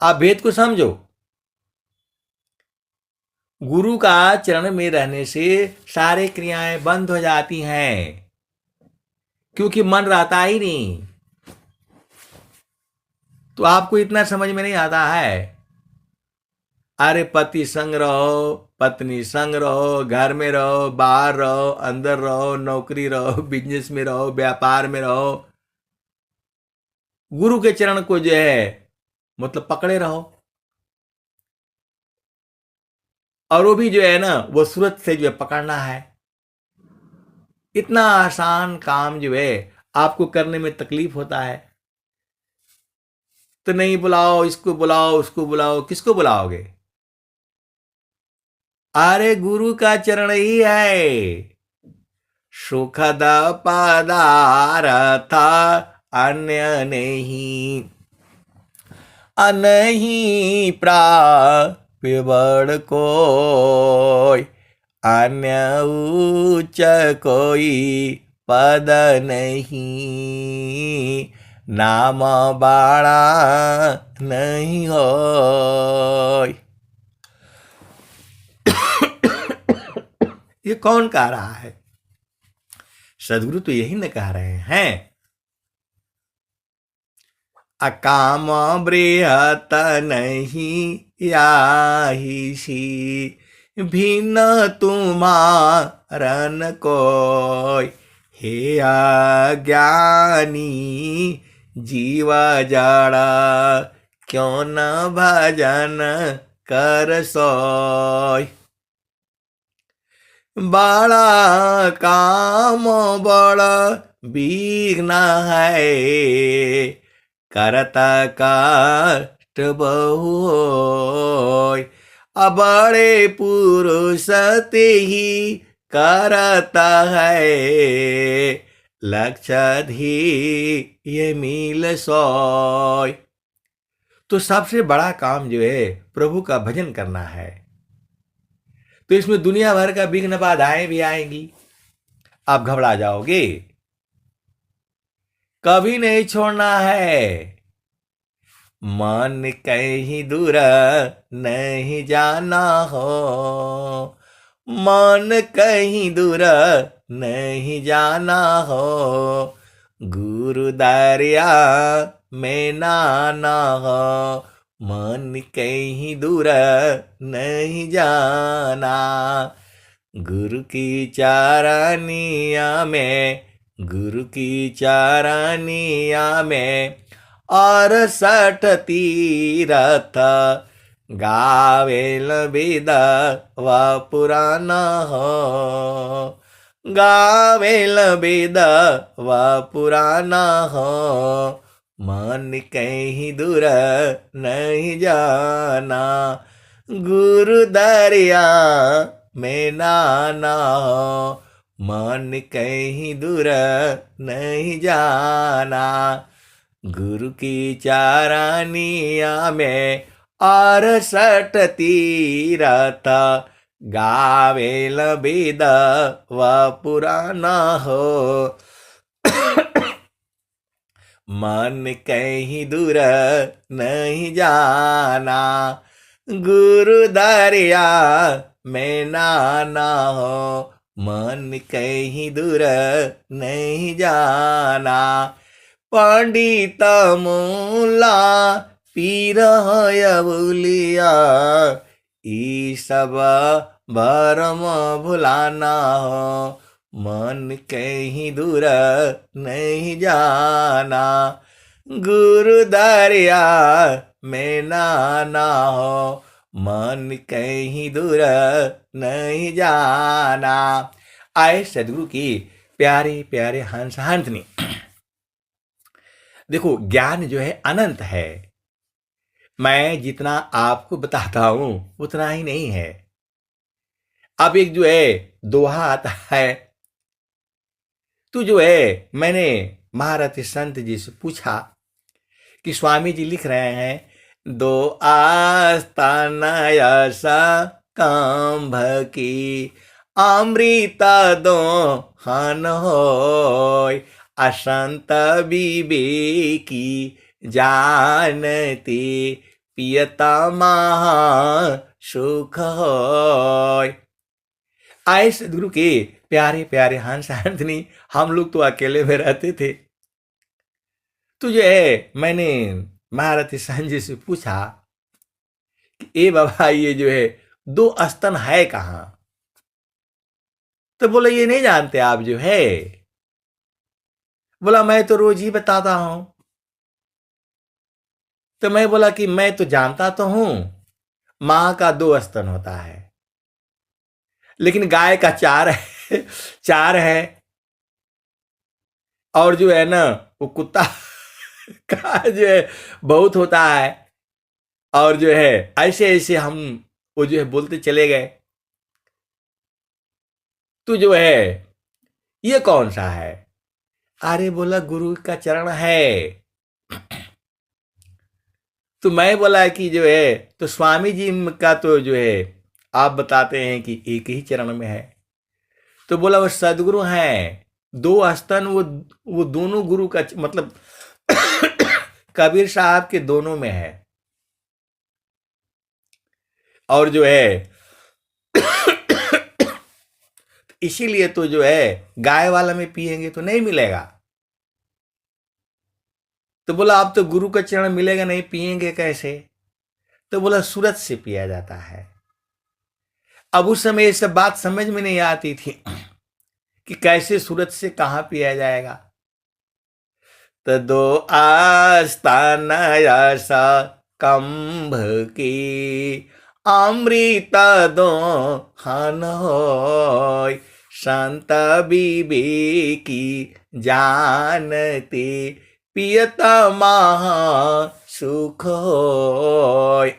आप भेद को समझो। गुरु का चरण में रहने से सारे क्रियाएं बंद हो जाती हैं, क्योंकि मन रहता ही नहीं। तो आपको इतना समझ में नहीं आता है। अरे पति संग रहो, पत्नी संग रहो, घर में रहो, बाहर रहो, अंदर रहो, नौकरी रहो, बिजनेस में रहो, व्यापार में रहो, गुरु के चरण को जो है मतलब पकड़े रहो। और वो भी जो है ना, वो सूरत से जो है पकड़ना है। इतना आसान काम जो है आपको करने में तकलीफ होता है तो नहीं बुलाओ, इसको बुलाओ, उसको बुलाओ, किसको बुलाओगे? अरे गुरु का चरण ही है सुखद पदार्थ, अन्य नहीं, नहीं प्राप्य कोई, अन्य उच्च कोई पद नहीं, नाम बाड़ा नहीं हो। ये कौन कह रहा है? सदगुरु तो यही न कह रहे हैं। अकाम बृहत नहीं याहिसी, भिन्न तुम्हारन कोय, हे अज्ञानी जीव जड़ा, क्यों न भजन कर सोय। बड़ा काम बड़ा विघ्न है, करता कष्ट बहु होय, बड़े पुरुष ते ही करता है, लक्ष्य ध्येय मिल सोय। तो सबसे बड़ा काम जो है प्रभु का भजन करना है। तो इसमें दुनिया भर का विघ्न बाधाएं भी आएंगी, आप घबरा जाओगे। कभी नहीं छोड़ना है। मन कहीं दूर नहीं जाना हो, मन कहीं दूर नहीं जाना हो, गुरु दरिया में नाना हो, मन कहीं दूर नहीं जाना। गुरु की चारानिया में, गुरु की चारानिया में और 60 तीरथ, गावेल बेदा व पुराना हो, गावेल बेदा व पुराना हो, मन कहीं दूर नहीं जाना। गुरु दरिया में नाना हो, मन कहीं दूर नहीं जाना। गुरु की चारानिया में और 60 तीरथ, गावेल वेद व पुराना हो, मन कहीं दूर नहीं जाना। गुरु दरिया में नाना हो, मन कहीं दूर नहीं जाना। पंडित मूला पीर बुलिया, ई सब भरम भुलाना हो, मन कहीं दूर नहीं जाना। गुरु दरिया में नाना हो, मन कहीं दूर नहीं जाना। आए सदगुरु की प्यारे प्यारे हंस हंसनी। देखो, ज्ञान जो है अनंत है। मैं जितना आपको बताता हूं उतना ही नहीं है। अब एक जो है दोहा आता है, तो जो है मैंने महारथी संत जी से पूछा कि स्वामी जी लिख रहे हैं, दो आस्थान ऐसा कांभ की, अमृता दो हन होय, असंत विवेकी जानती, पियता महा सुख होय। आए सदगुरु के प्यारे प्यारे हंस हंसनी, हम लोग तो अकेले में रहते थे। तो जो है मैंने महारथी संजय से पूछा कि ए बाबा, ये जो है दो स्तन है कहां? तो बोला ये नहीं जानते आप जो है? बोला मैं तो रोज ही बताता हूं। तो मैं बोला कि मैं तो जानता तो हूं मां का 2 स्तन होता है, लेकिन गाय का 4 है, 4 है। और जो है ना वो कुत्ता का जो है बहुत होता है। और जो है ऐसे ऐसे हम वो जो है बोलते चले गए। तो जो है ये कौन सा है? अरे बोला गुरु का चरण है। तो मैं बोला कि जो है तो स्वामी जी का तो जो है आप बताते हैं कि एक ही चरण में है। तो बोला वो सदगुरु हैं, 2 स्तन वो दोनों गुरु का मतलब कबीर साहब के दोनों में है। और जो है इसीलिए तो जो है गाय वाला में पिएंगे तो नहीं मिलेगा। तो बोला आप तो गुरु का चरण मिलेगा नहीं, पिएंगे कैसे? तो बोला सूरत से पिया जाता है। अब उस समय ये सब बात समझ में नहीं आती थी कि कैसे सूरत से कहां पिया जाएगा। तो 2 आस्थान ऐसा कंभ की, अमृत दो हन होय, संत विवेकी जानते, पियत महा सुख होय।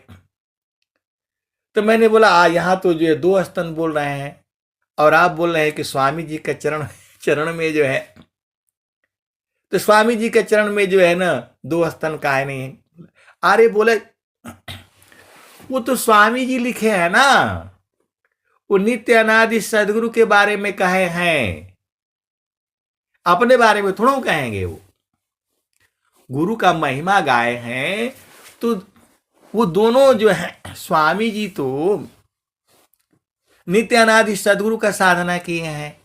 तो मैंने बोला यहां तो जो है 2 स्तन बोल रहे हैं और आप बोल रहे हैं कि स्वामी जी का चरण में जो है, तो स्वामी जी के चरण में जो है ना 2 स्तन काहे नहीं है? अरे बोले वो तो स्वामी जी लिखे हैं ना, वो नित्य अनादि सदगुरु के बारे में कहे हैं, अपने बारे में थोड़ा कहेंगे। वो गुरु का महिमा गाए हैं। तो वो दोनों जो है स्वामी जी तो नित्य अनादि सदगुरु का साधना किए हैं।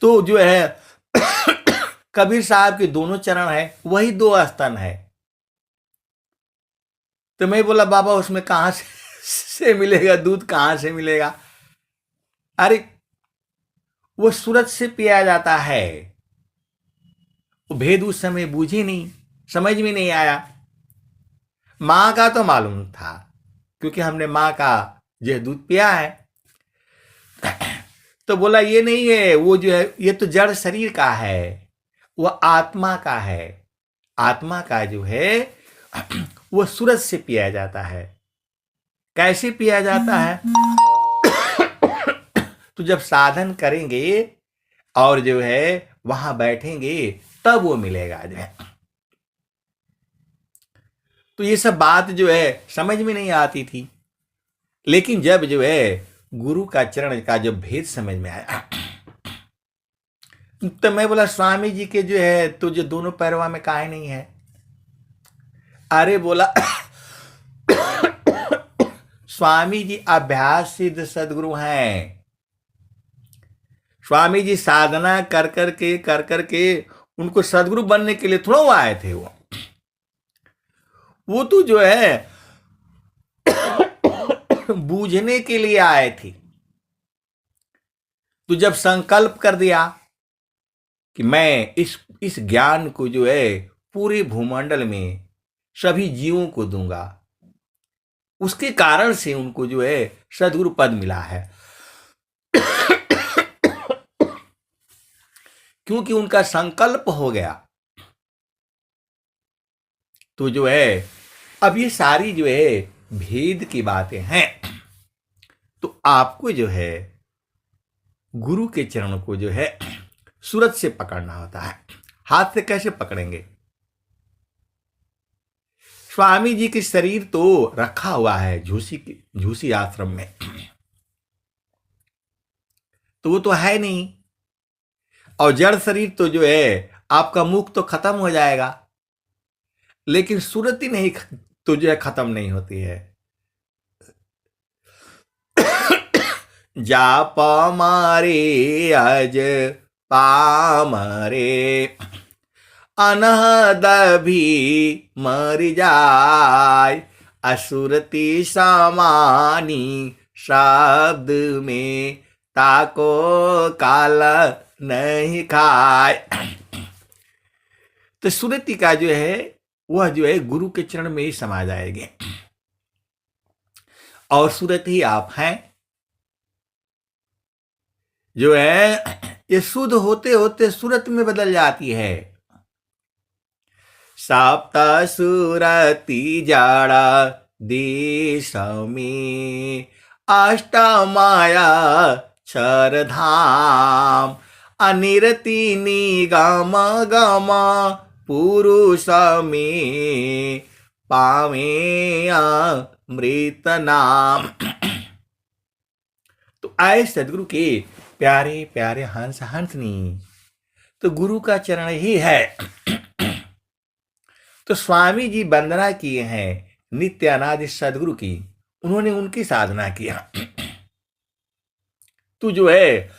तो जो है कबीर साहब के दोनों चरण है, वही दो स्तन है। तो मैं बोला बाबा उसमें कहां से मिलेगा दूध, कहां से मिलेगा? अरे वो सूरज से पिया जाता है। वो भेद उस समय बूझी नहीं, समझ में नहीं आया। मां का तो मालूम था, क्योंकि हमने मां का जो दूध पिया है। तो बोला ये नहीं है, वो जो है ये तो जड़ शरीर का है, वो आत्मा का है। आत्मा का जो है वो सूरज से पिया जाता है। कैसे पिया जाता है? तो जब साधन करेंगे और जो है वहां बैठेंगे तब वो मिलेगा जो है। तो ये सब बात जो है समझ में नहीं आती थी, लेकिन जब जो है गुरु का चरण का जब भेद समझ में आया, तो मैं बोला स्वामी जी के जो है तो जो दोनों पैरवा में काहे नहीं है? अरे बोला स्वामी जी अभ्यास सिद्ध सदगुरु हैं। स्वामी जी साधना कर करके उनको सदगुरु बनने के लिए थोड़ा वो आए थे। वो तो जो है बूझने के लिए आए थे। तो जब संकल्प कर दिया कि मैं इस ज्ञान को जो है पूरे भूमंडल में सभी जीवों को दूंगा, उसके कारण से उनको जो है सदगुरु पद मिला है। क्योंकि उनका संकल्प हो गया। तो जो है अब ये सारी जो है भेद की बातें हैं। तो आपको जो है गुरु के चरण को जो है सूरज से पकड़ना होता है। हाथ से कैसे पकड़ेंगे? स्वामी जी के शरीर तो रखा हुआ है झूसी आश्रम में, तो वो तो है नहीं। और जड़ शरीर तो जो है आपका मुख तो खत्म हो जाएगा, लेकिन सूरत ही नहीं तो जो है खत्म नहीं होती है। जाप मारे अज पामरे अनहद भी मर जाय, असुरति समानी शब्द में ताको काल नहीं खाए। तो सुरति का जो है वह जो है गुरु के चरण में ही समा जाएंगे। और सूरत ही आप हैं। जो है ये शुद्ध होते होते सूरत में बदल जाती है। सप्त सुरति जड़ा देश में अष्ट माया क्षर धाम, अनिरति निगम गम पुरुष में पावे अमृत नाम। तो आए सदगुरु के प्यारे प्यारे हंस हंसनी, तो गुरु का चरण ही है। तो स्वामी जी वंदना किए हैं नित्य अनादि सदगुरु की, उन्होंने उनकी साधना किया। तो जो है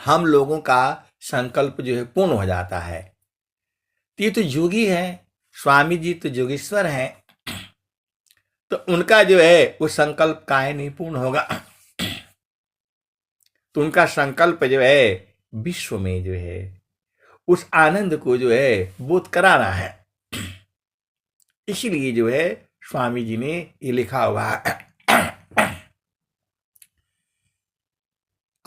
हम लोगों का संकल्प जो है पूर्ण हो जाता है। तो ये तो योगी है, स्वामी जी तो योगेश्वर हैं, तो उनका जो है वो संकल्प काहे नहीं पूर्ण होगा? तो उनका संकल्प जो है विश्व में जो है उस आनंद को जो है बोध कराना है। इसीलिए जो है स्वामी जी ने ये लिखा हुआ है।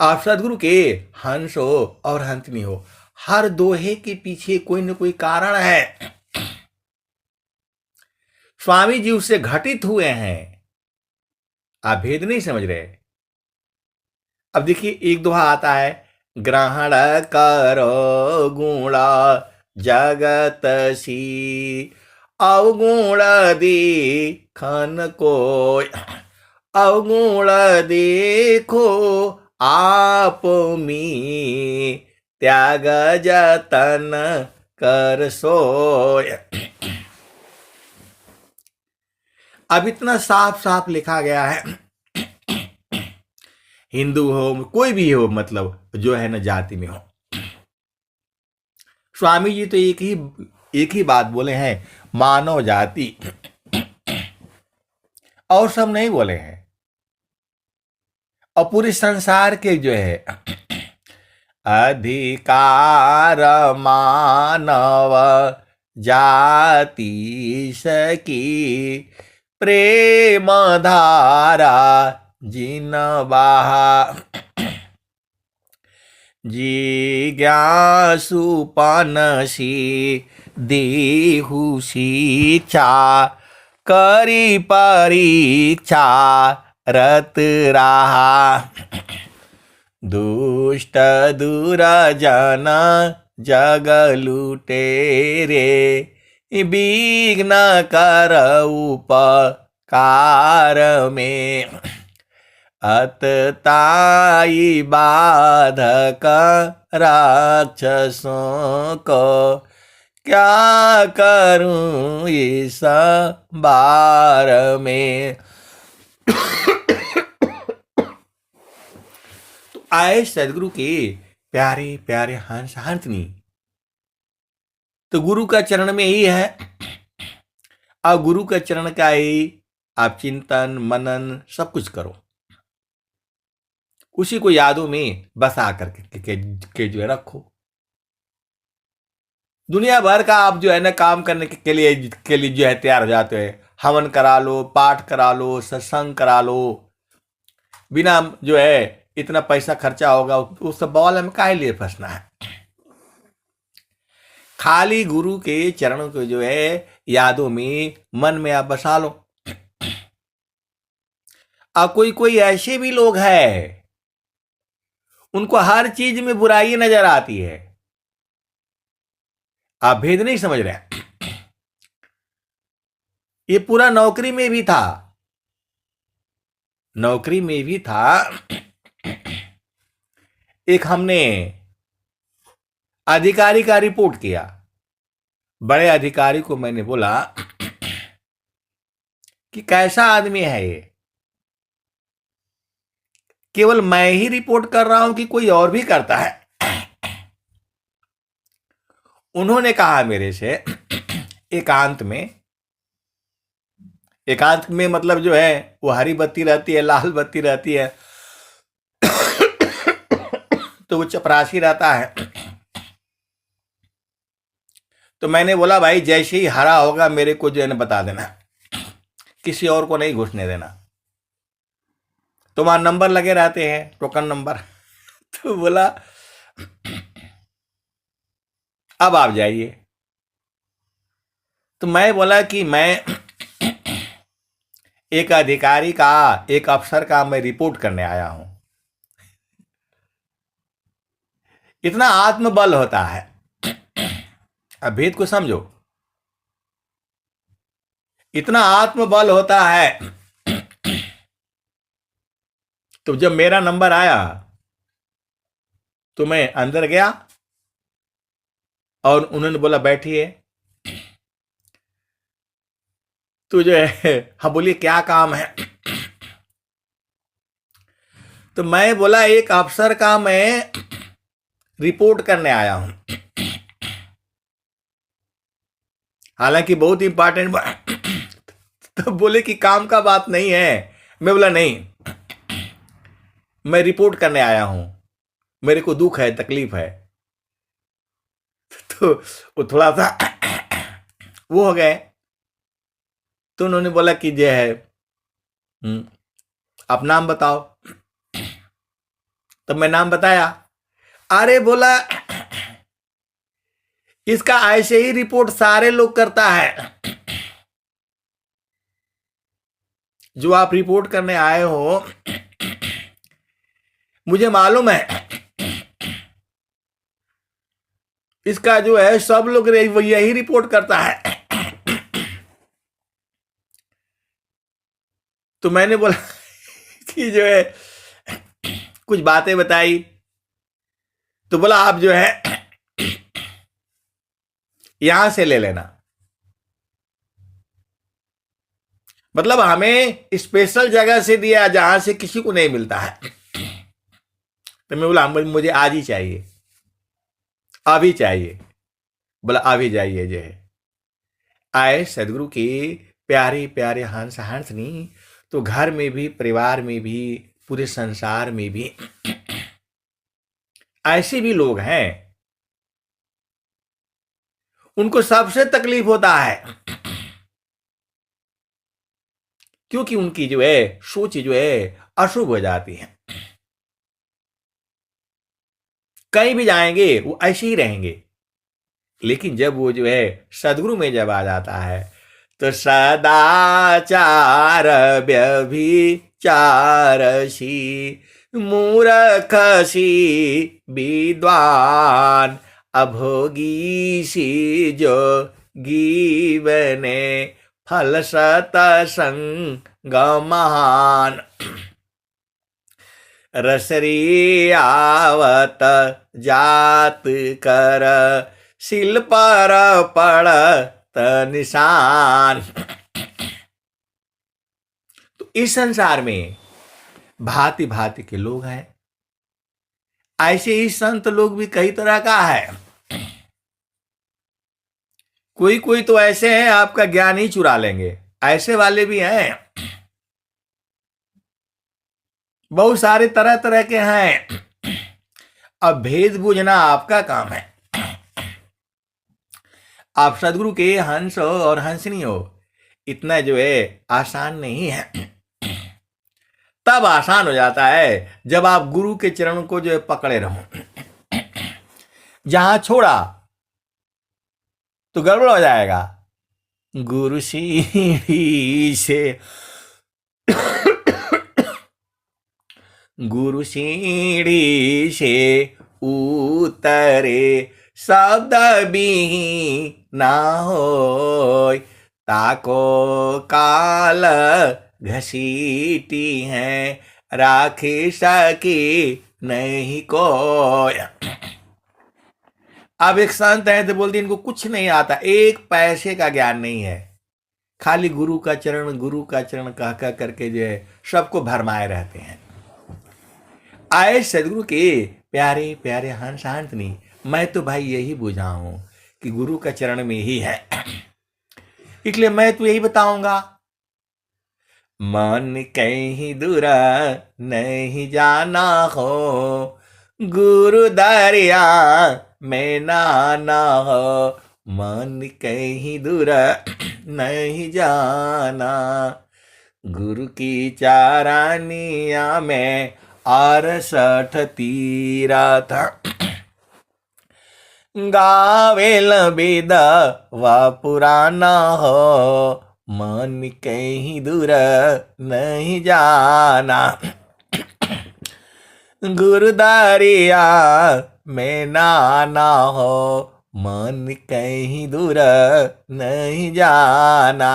आप सदगुरु के हंस हो और हंसनी हो, हर दोहे के पीछे कोई न कोई कारण है। स्वामी जी उससे घटित हुए हैं, आप भेद नहीं समझ रहे। अब देखिए एक दोहा आता है, ग्रहण करो गुण जगत सी, अवगुण देखन कोय, अवगुण देखो आप में, त्याग जतन कर सोय। अब इतना साफ साफ लिखा गया है। हिंदू हो, कोई भी हो, मतलब जो है ना जाति में हो। स्वामी जी तो एक ही बात बोले हैं, मानव जाति, और सब नहीं बोले हैं। और पूरे संसार के जो है अधिकार मानव जाति सकी, प्रेम धारा जिन बहा, जिज्ञासु पनसी देहु शिक्षा, करी परीक्षा रत रहा, दुष्ट दुराजन जग लुटेरे, विघ्न कर उपकार में, अतताई बाधक राक्षसों को, क्या करूं इस बार में। तो आए सदगुरु के प्यारे प्यारे हंस हंसनी, तो गुरु का चरण में ही है। अब गुरु का चरण का ही आप चिंतन मनन सब कुछ करो, उसी को यादों में बसा करके जो है रखो। दुनिया भर का आप जो है ना काम करने के लिए जो है तैयार हो जाते हैं। हवन करा लो, पाठ करा लो, सत्संग करा लो, बिना जो है इतना पैसा खर्चा होगा उस सब बवाल में काहे लिए फंसना है। खाली गुरु के चरणों को जो है यादों में मन में आप बसा लो। अब कोई ऐसे भी लोग हैं उनको हर चीज में बुराई नजर आती है, आप भेद नहीं समझ रहे। ये पूरा नौकरी में भी था, नौकरी में भी था। एक हमने अधिकारी का रिपोर्ट किया, बड़े अधिकारी को मैंने बोला कि कैसा आदमी है ये, केवल मैं ही रिपोर्ट कर रहा हूं कि कोई और भी करता है। उन्होंने कहा मेरे से एकांत में मतलब जो है वो हरी बत्ती रहती है, लाल बत्ती रहती है, तो वो चपरासी रहता है। तो मैंने बोला भाई जैसे ही हरा होगा मेरे को जो है ना बता देना, किसी और को नहीं घुसने देना, तुम्हारा नंबर लगे रहते हैं, टोकन नंबर। तो बोला अब आप जाइए। तो मैं बोला कि मैं एक अधिकारी का, एक अफसर का मैं रिपोर्ट करने आया हूं। इतना आत्मबल होता है, अब भेद को समझो, इतना आत्मबल होता है। तो जब मेरा नंबर आया तो मैं अंदर गया और उन्होंने बोला बैठिए। तो जो है हाँ बोलिए क्या काम है। तो मैं बोला एक अफसर का मैं रिपोर्ट करने आया हूं, हालांकि बहुत इंपॉर्टेंट। तो बोले कि काम का बात नहीं है। मैं बोला नहीं, मैं रिपोर्ट करने आया हूं, मेरे को दुख है, तकलीफ है। तो वो थोड़ा सा वो हो गए। तो उन्होंने बोला कि ये है आप नाम बताओ। तब मैं नाम बताया। अरे बोला इसका ऐसे ही रिपोर्ट सारे लोग करता है, जो आप रिपोर्ट करने आए हो मुझे मालूम है, इसका जो है सब लोग यही रिपोर्ट करता है। तो मैंने बोला कि जो है कुछ बातें बताई। तो बोला आप जो है यहां से ले लेना, मतलब हमें स्पेशल जगह से दिया जहां से किसी को नहीं मिलता है। तो मैं बोला मुझे आज ही चाहिए, अभी चाहिए। बोला अभी जाइए जो है। आए सदगुरु के प्यारे प्यारे हंस हंसनी, तो घर में भी, परिवार में भी, पूरे संसार में भी ऐसे भी लोग हैं, उनको सबसे तकलीफ होता है, क्योंकि उनकी जो है सोच जो है अशुभ हो जाती है। कहीं भी जाएंगे वो ऐसे ही रहेंगे। लेकिन जब वो जो है सदगुरु में जब आ जाता है, तो सदाचार व्यभिचारसी मूर्खसी विद्वान अभोगी सी जो गीवने फल सतसंग महान रसरी आवत जात कर सिल पर पड़त निशान। तो इस संसार में भांति भांति के लोग हैं। ऐसे ही संत लोग भी कई तरह का है। कोई कोई तो ऐसे हैं आपका ज्ञान ही चुरा लेंगे, ऐसे वाले भी हैं। बहुत सारे तरह तरह के हैं। अब भेद बूझना आपका काम है। आप सदगुरु के हंस हो और हंसनी हो, इतना जो है आसान नहीं है। तब आसान हो जाता है जब आप गुरु के चरण को जो है पकड़े रहो। जहां छोड़ा तो गड़बड़ हो जाएगा। गुरु सीढ़ी से गुरु सीढ़ी से उतरे शब्द भी ना हो, ताको काल घसीटी है राखी सकी नहीं कोई। अब एक संत है तो बोलते इनको कुछ नहीं आता, एक पैसे का ज्ञान नहीं है, खाली गुरु का चरण कह कह करके जो है सबको भरमाए रहते हैं। आए सदगुरु के प्यारे प्यारे हंस हंसनी, मैं तो भाई यही बुझा हूं कि गुरु का चरण में ही है, इसलिए मैं तो यही बताऊंगा। मन कहीं दूर नहीं जाना हो, गुरु दरिया में नाना हो। मन कहीं दूर नहीं जाना, गुरु की चारानिया में 68 तीरथ गावेल वेद व पुराना हो। मन कहीं दूर नहीं जाना, गुरुदारिया में नाना हो। मन कहीं दूर नहीं जाना।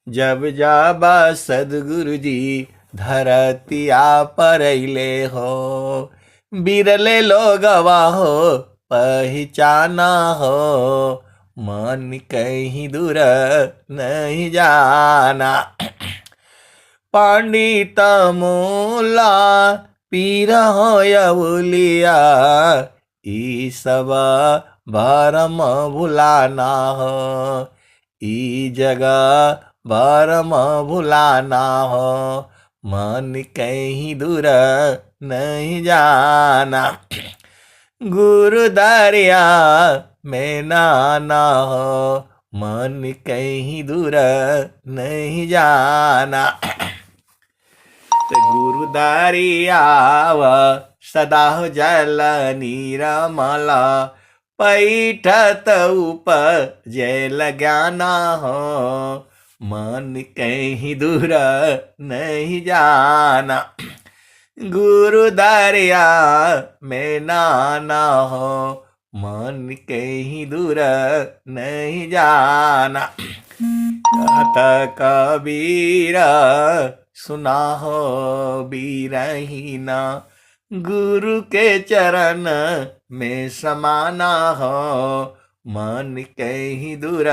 जब जब सदगुरु जी धरतिया पर अइले हो, बिरले लोगवा हो पहचाना हो। मन कहीं दूर नहीं जाना, पंडित मूला पीर हो यउलिया, ई सब भरम भुलाना हो। ई जगह भरम भुलाना हो, मन कहीं दूर नहीं जाना। गुरु दरिया में नाना हो, मन कहीं दूर नहीं जाना। गुरु दरिया सदा हो जल नीरमल, पैठत उपजल ज्ञाना हो। मन कहीं दूर नहीं जाना, गुरु दरिया में नाना हो। मन कहीं दूर नहीं जाना। कहत कबीर सुना हो बीरहीना, गुरु के चरण में समाना हो। मन कहीं दूर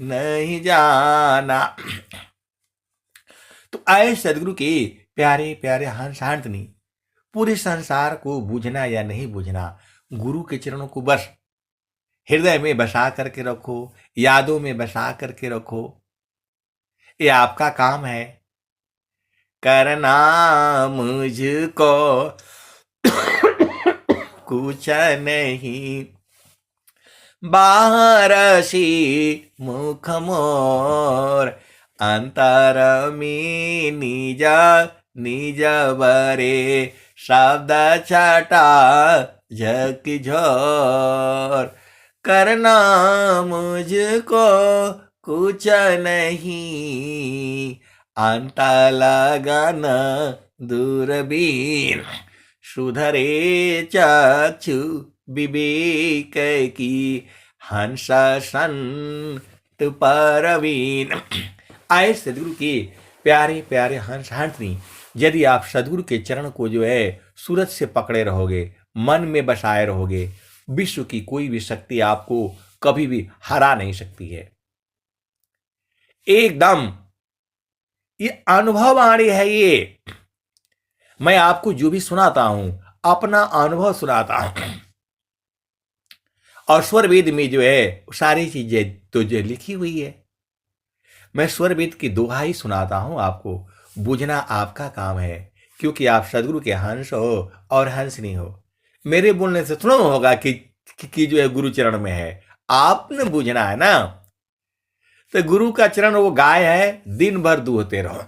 नहीं जाना। तो आए सदगुरु के प्यारे प्यारे हंस हंसनी, पूरे संसार को बूझना या नहीं बूझना, गुरु के चरणों को बस हृदय में बसा करके रखो, यादों में बसा करके रखो। ये आपका काम है। करना मुझको कुछ नहीं, बाहर सी मुख मोर, अंतर में निज निज बरे, शब्द छटा झकझोर। करना मुझको कुछ नहीं, अंत लगन दूरबीन, सुधरे चक्षु विवेक की, हंस संत परवीन। आए सदगुरु के प्यारे प्यारे हंस हंसनी, यदि आप सदगुरु के चरण को जो है सूरज से पकड़े रहोगे, मन में बसाए रहोगे, विश्व की कोई भी शक्ति आपको कभी भी हरा नहीं सकती है। एकदम ये अनुभव वाणी है। ये मैं आपको जो भी सुनाता हूं, अपना अनुभव सुनाता हूं। और स्वर वेद में जो है सारी चीजें तो जो लिखी हुई है, मैं स्वर वेद की दुहाई सुनाता हूं आपको। बुझना आपका काम है, क्योंकि आप सदगुरु के हंस हो और हंसनी हो। मेरे बोलने से थोड़ा होगा कि जो है गुरु चरण में है, आपने बुझना है ना। तो गुरु का चरण वो गाय है, दिन भर दूहते रहो,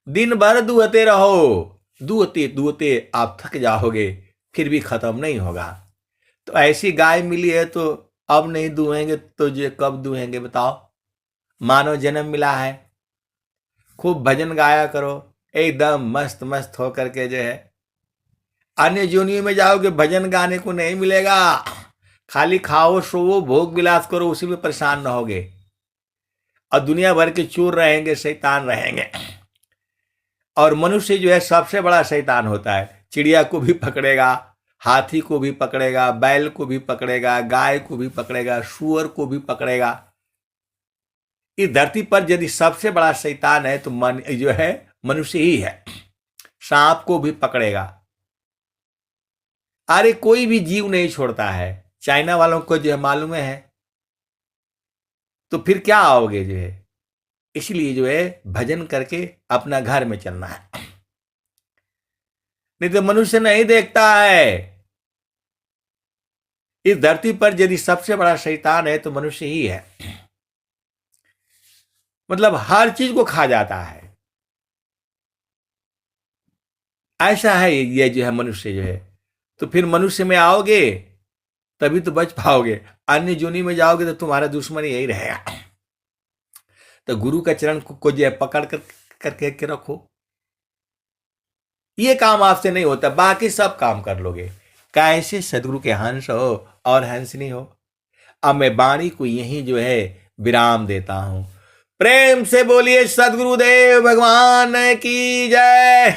दिन भर दूहते रहो। दूहते दूहते आप थक जाओगे, फिर भी खत्म नहीं होगा। तो ऐसी गाय मिली है, तो अब नहीं दूहेंगे तो जो कब दूहेंगे बताओ। मानव जन्म मिला है, खूब भजन गाया करो, एकदम मस्त मस्त होकर के जो है। अन्य जोनियों में जाओगे, भजन गाने को नहीं मिलेगा। खाली खाओ सोओ भोग विलास करो, उसी में परेशान न होगे। और दुनिया भर के चोर रहेंगे, शैतान रहेंगे। और मनुष्य जो है सबसे बड़ा शैतान होता है। चिड़िया को भी पकड़ेगा, हाथी को भी पकड़ेगा, बैल को भी पकड़ेगा, गाय को भी पकड़ेगा, सूअर को भी पकड़ेगा। इस धरती पर यदि सबसे बड़ा शैतान है तो मन जो है मनुष्य ही है। सांप को भी पकड़ेगा। अरे कोई भी जीव नहीं छोड़ता है। चाइना वालों को जो है मालूम है। तो फिर क्या आओगे जो है। इसलिए जो है भजन करके अपना घर में चलना है, नहीं तो मनुष्य नहीं देखता है। इस धरती पर यदि सबसे बड़ा शैतान है तो मनुष्य ही है। मतलब हर चीज को खा जाता है। ऐसा है ये जो है मनुष्य जो है। तो फिर मनुष्य में आओगे तभी तो बच पाओगे। अन्य जोनी में जाओगे तो तुम्हारा दुश्मन यही रहेगा। तो गुरु का चरण को जो है पकड़ करके रखो। ये काम आपसे नहीं होता, बाकी सब काम कर लोगे। कैसे सदगुरु के हंस हो और हंसनी हो। अब मैं वाणी को यही जो है विराम देता हूं। प्रेम से बोलिए सदगुरुदेव भगवान की जय।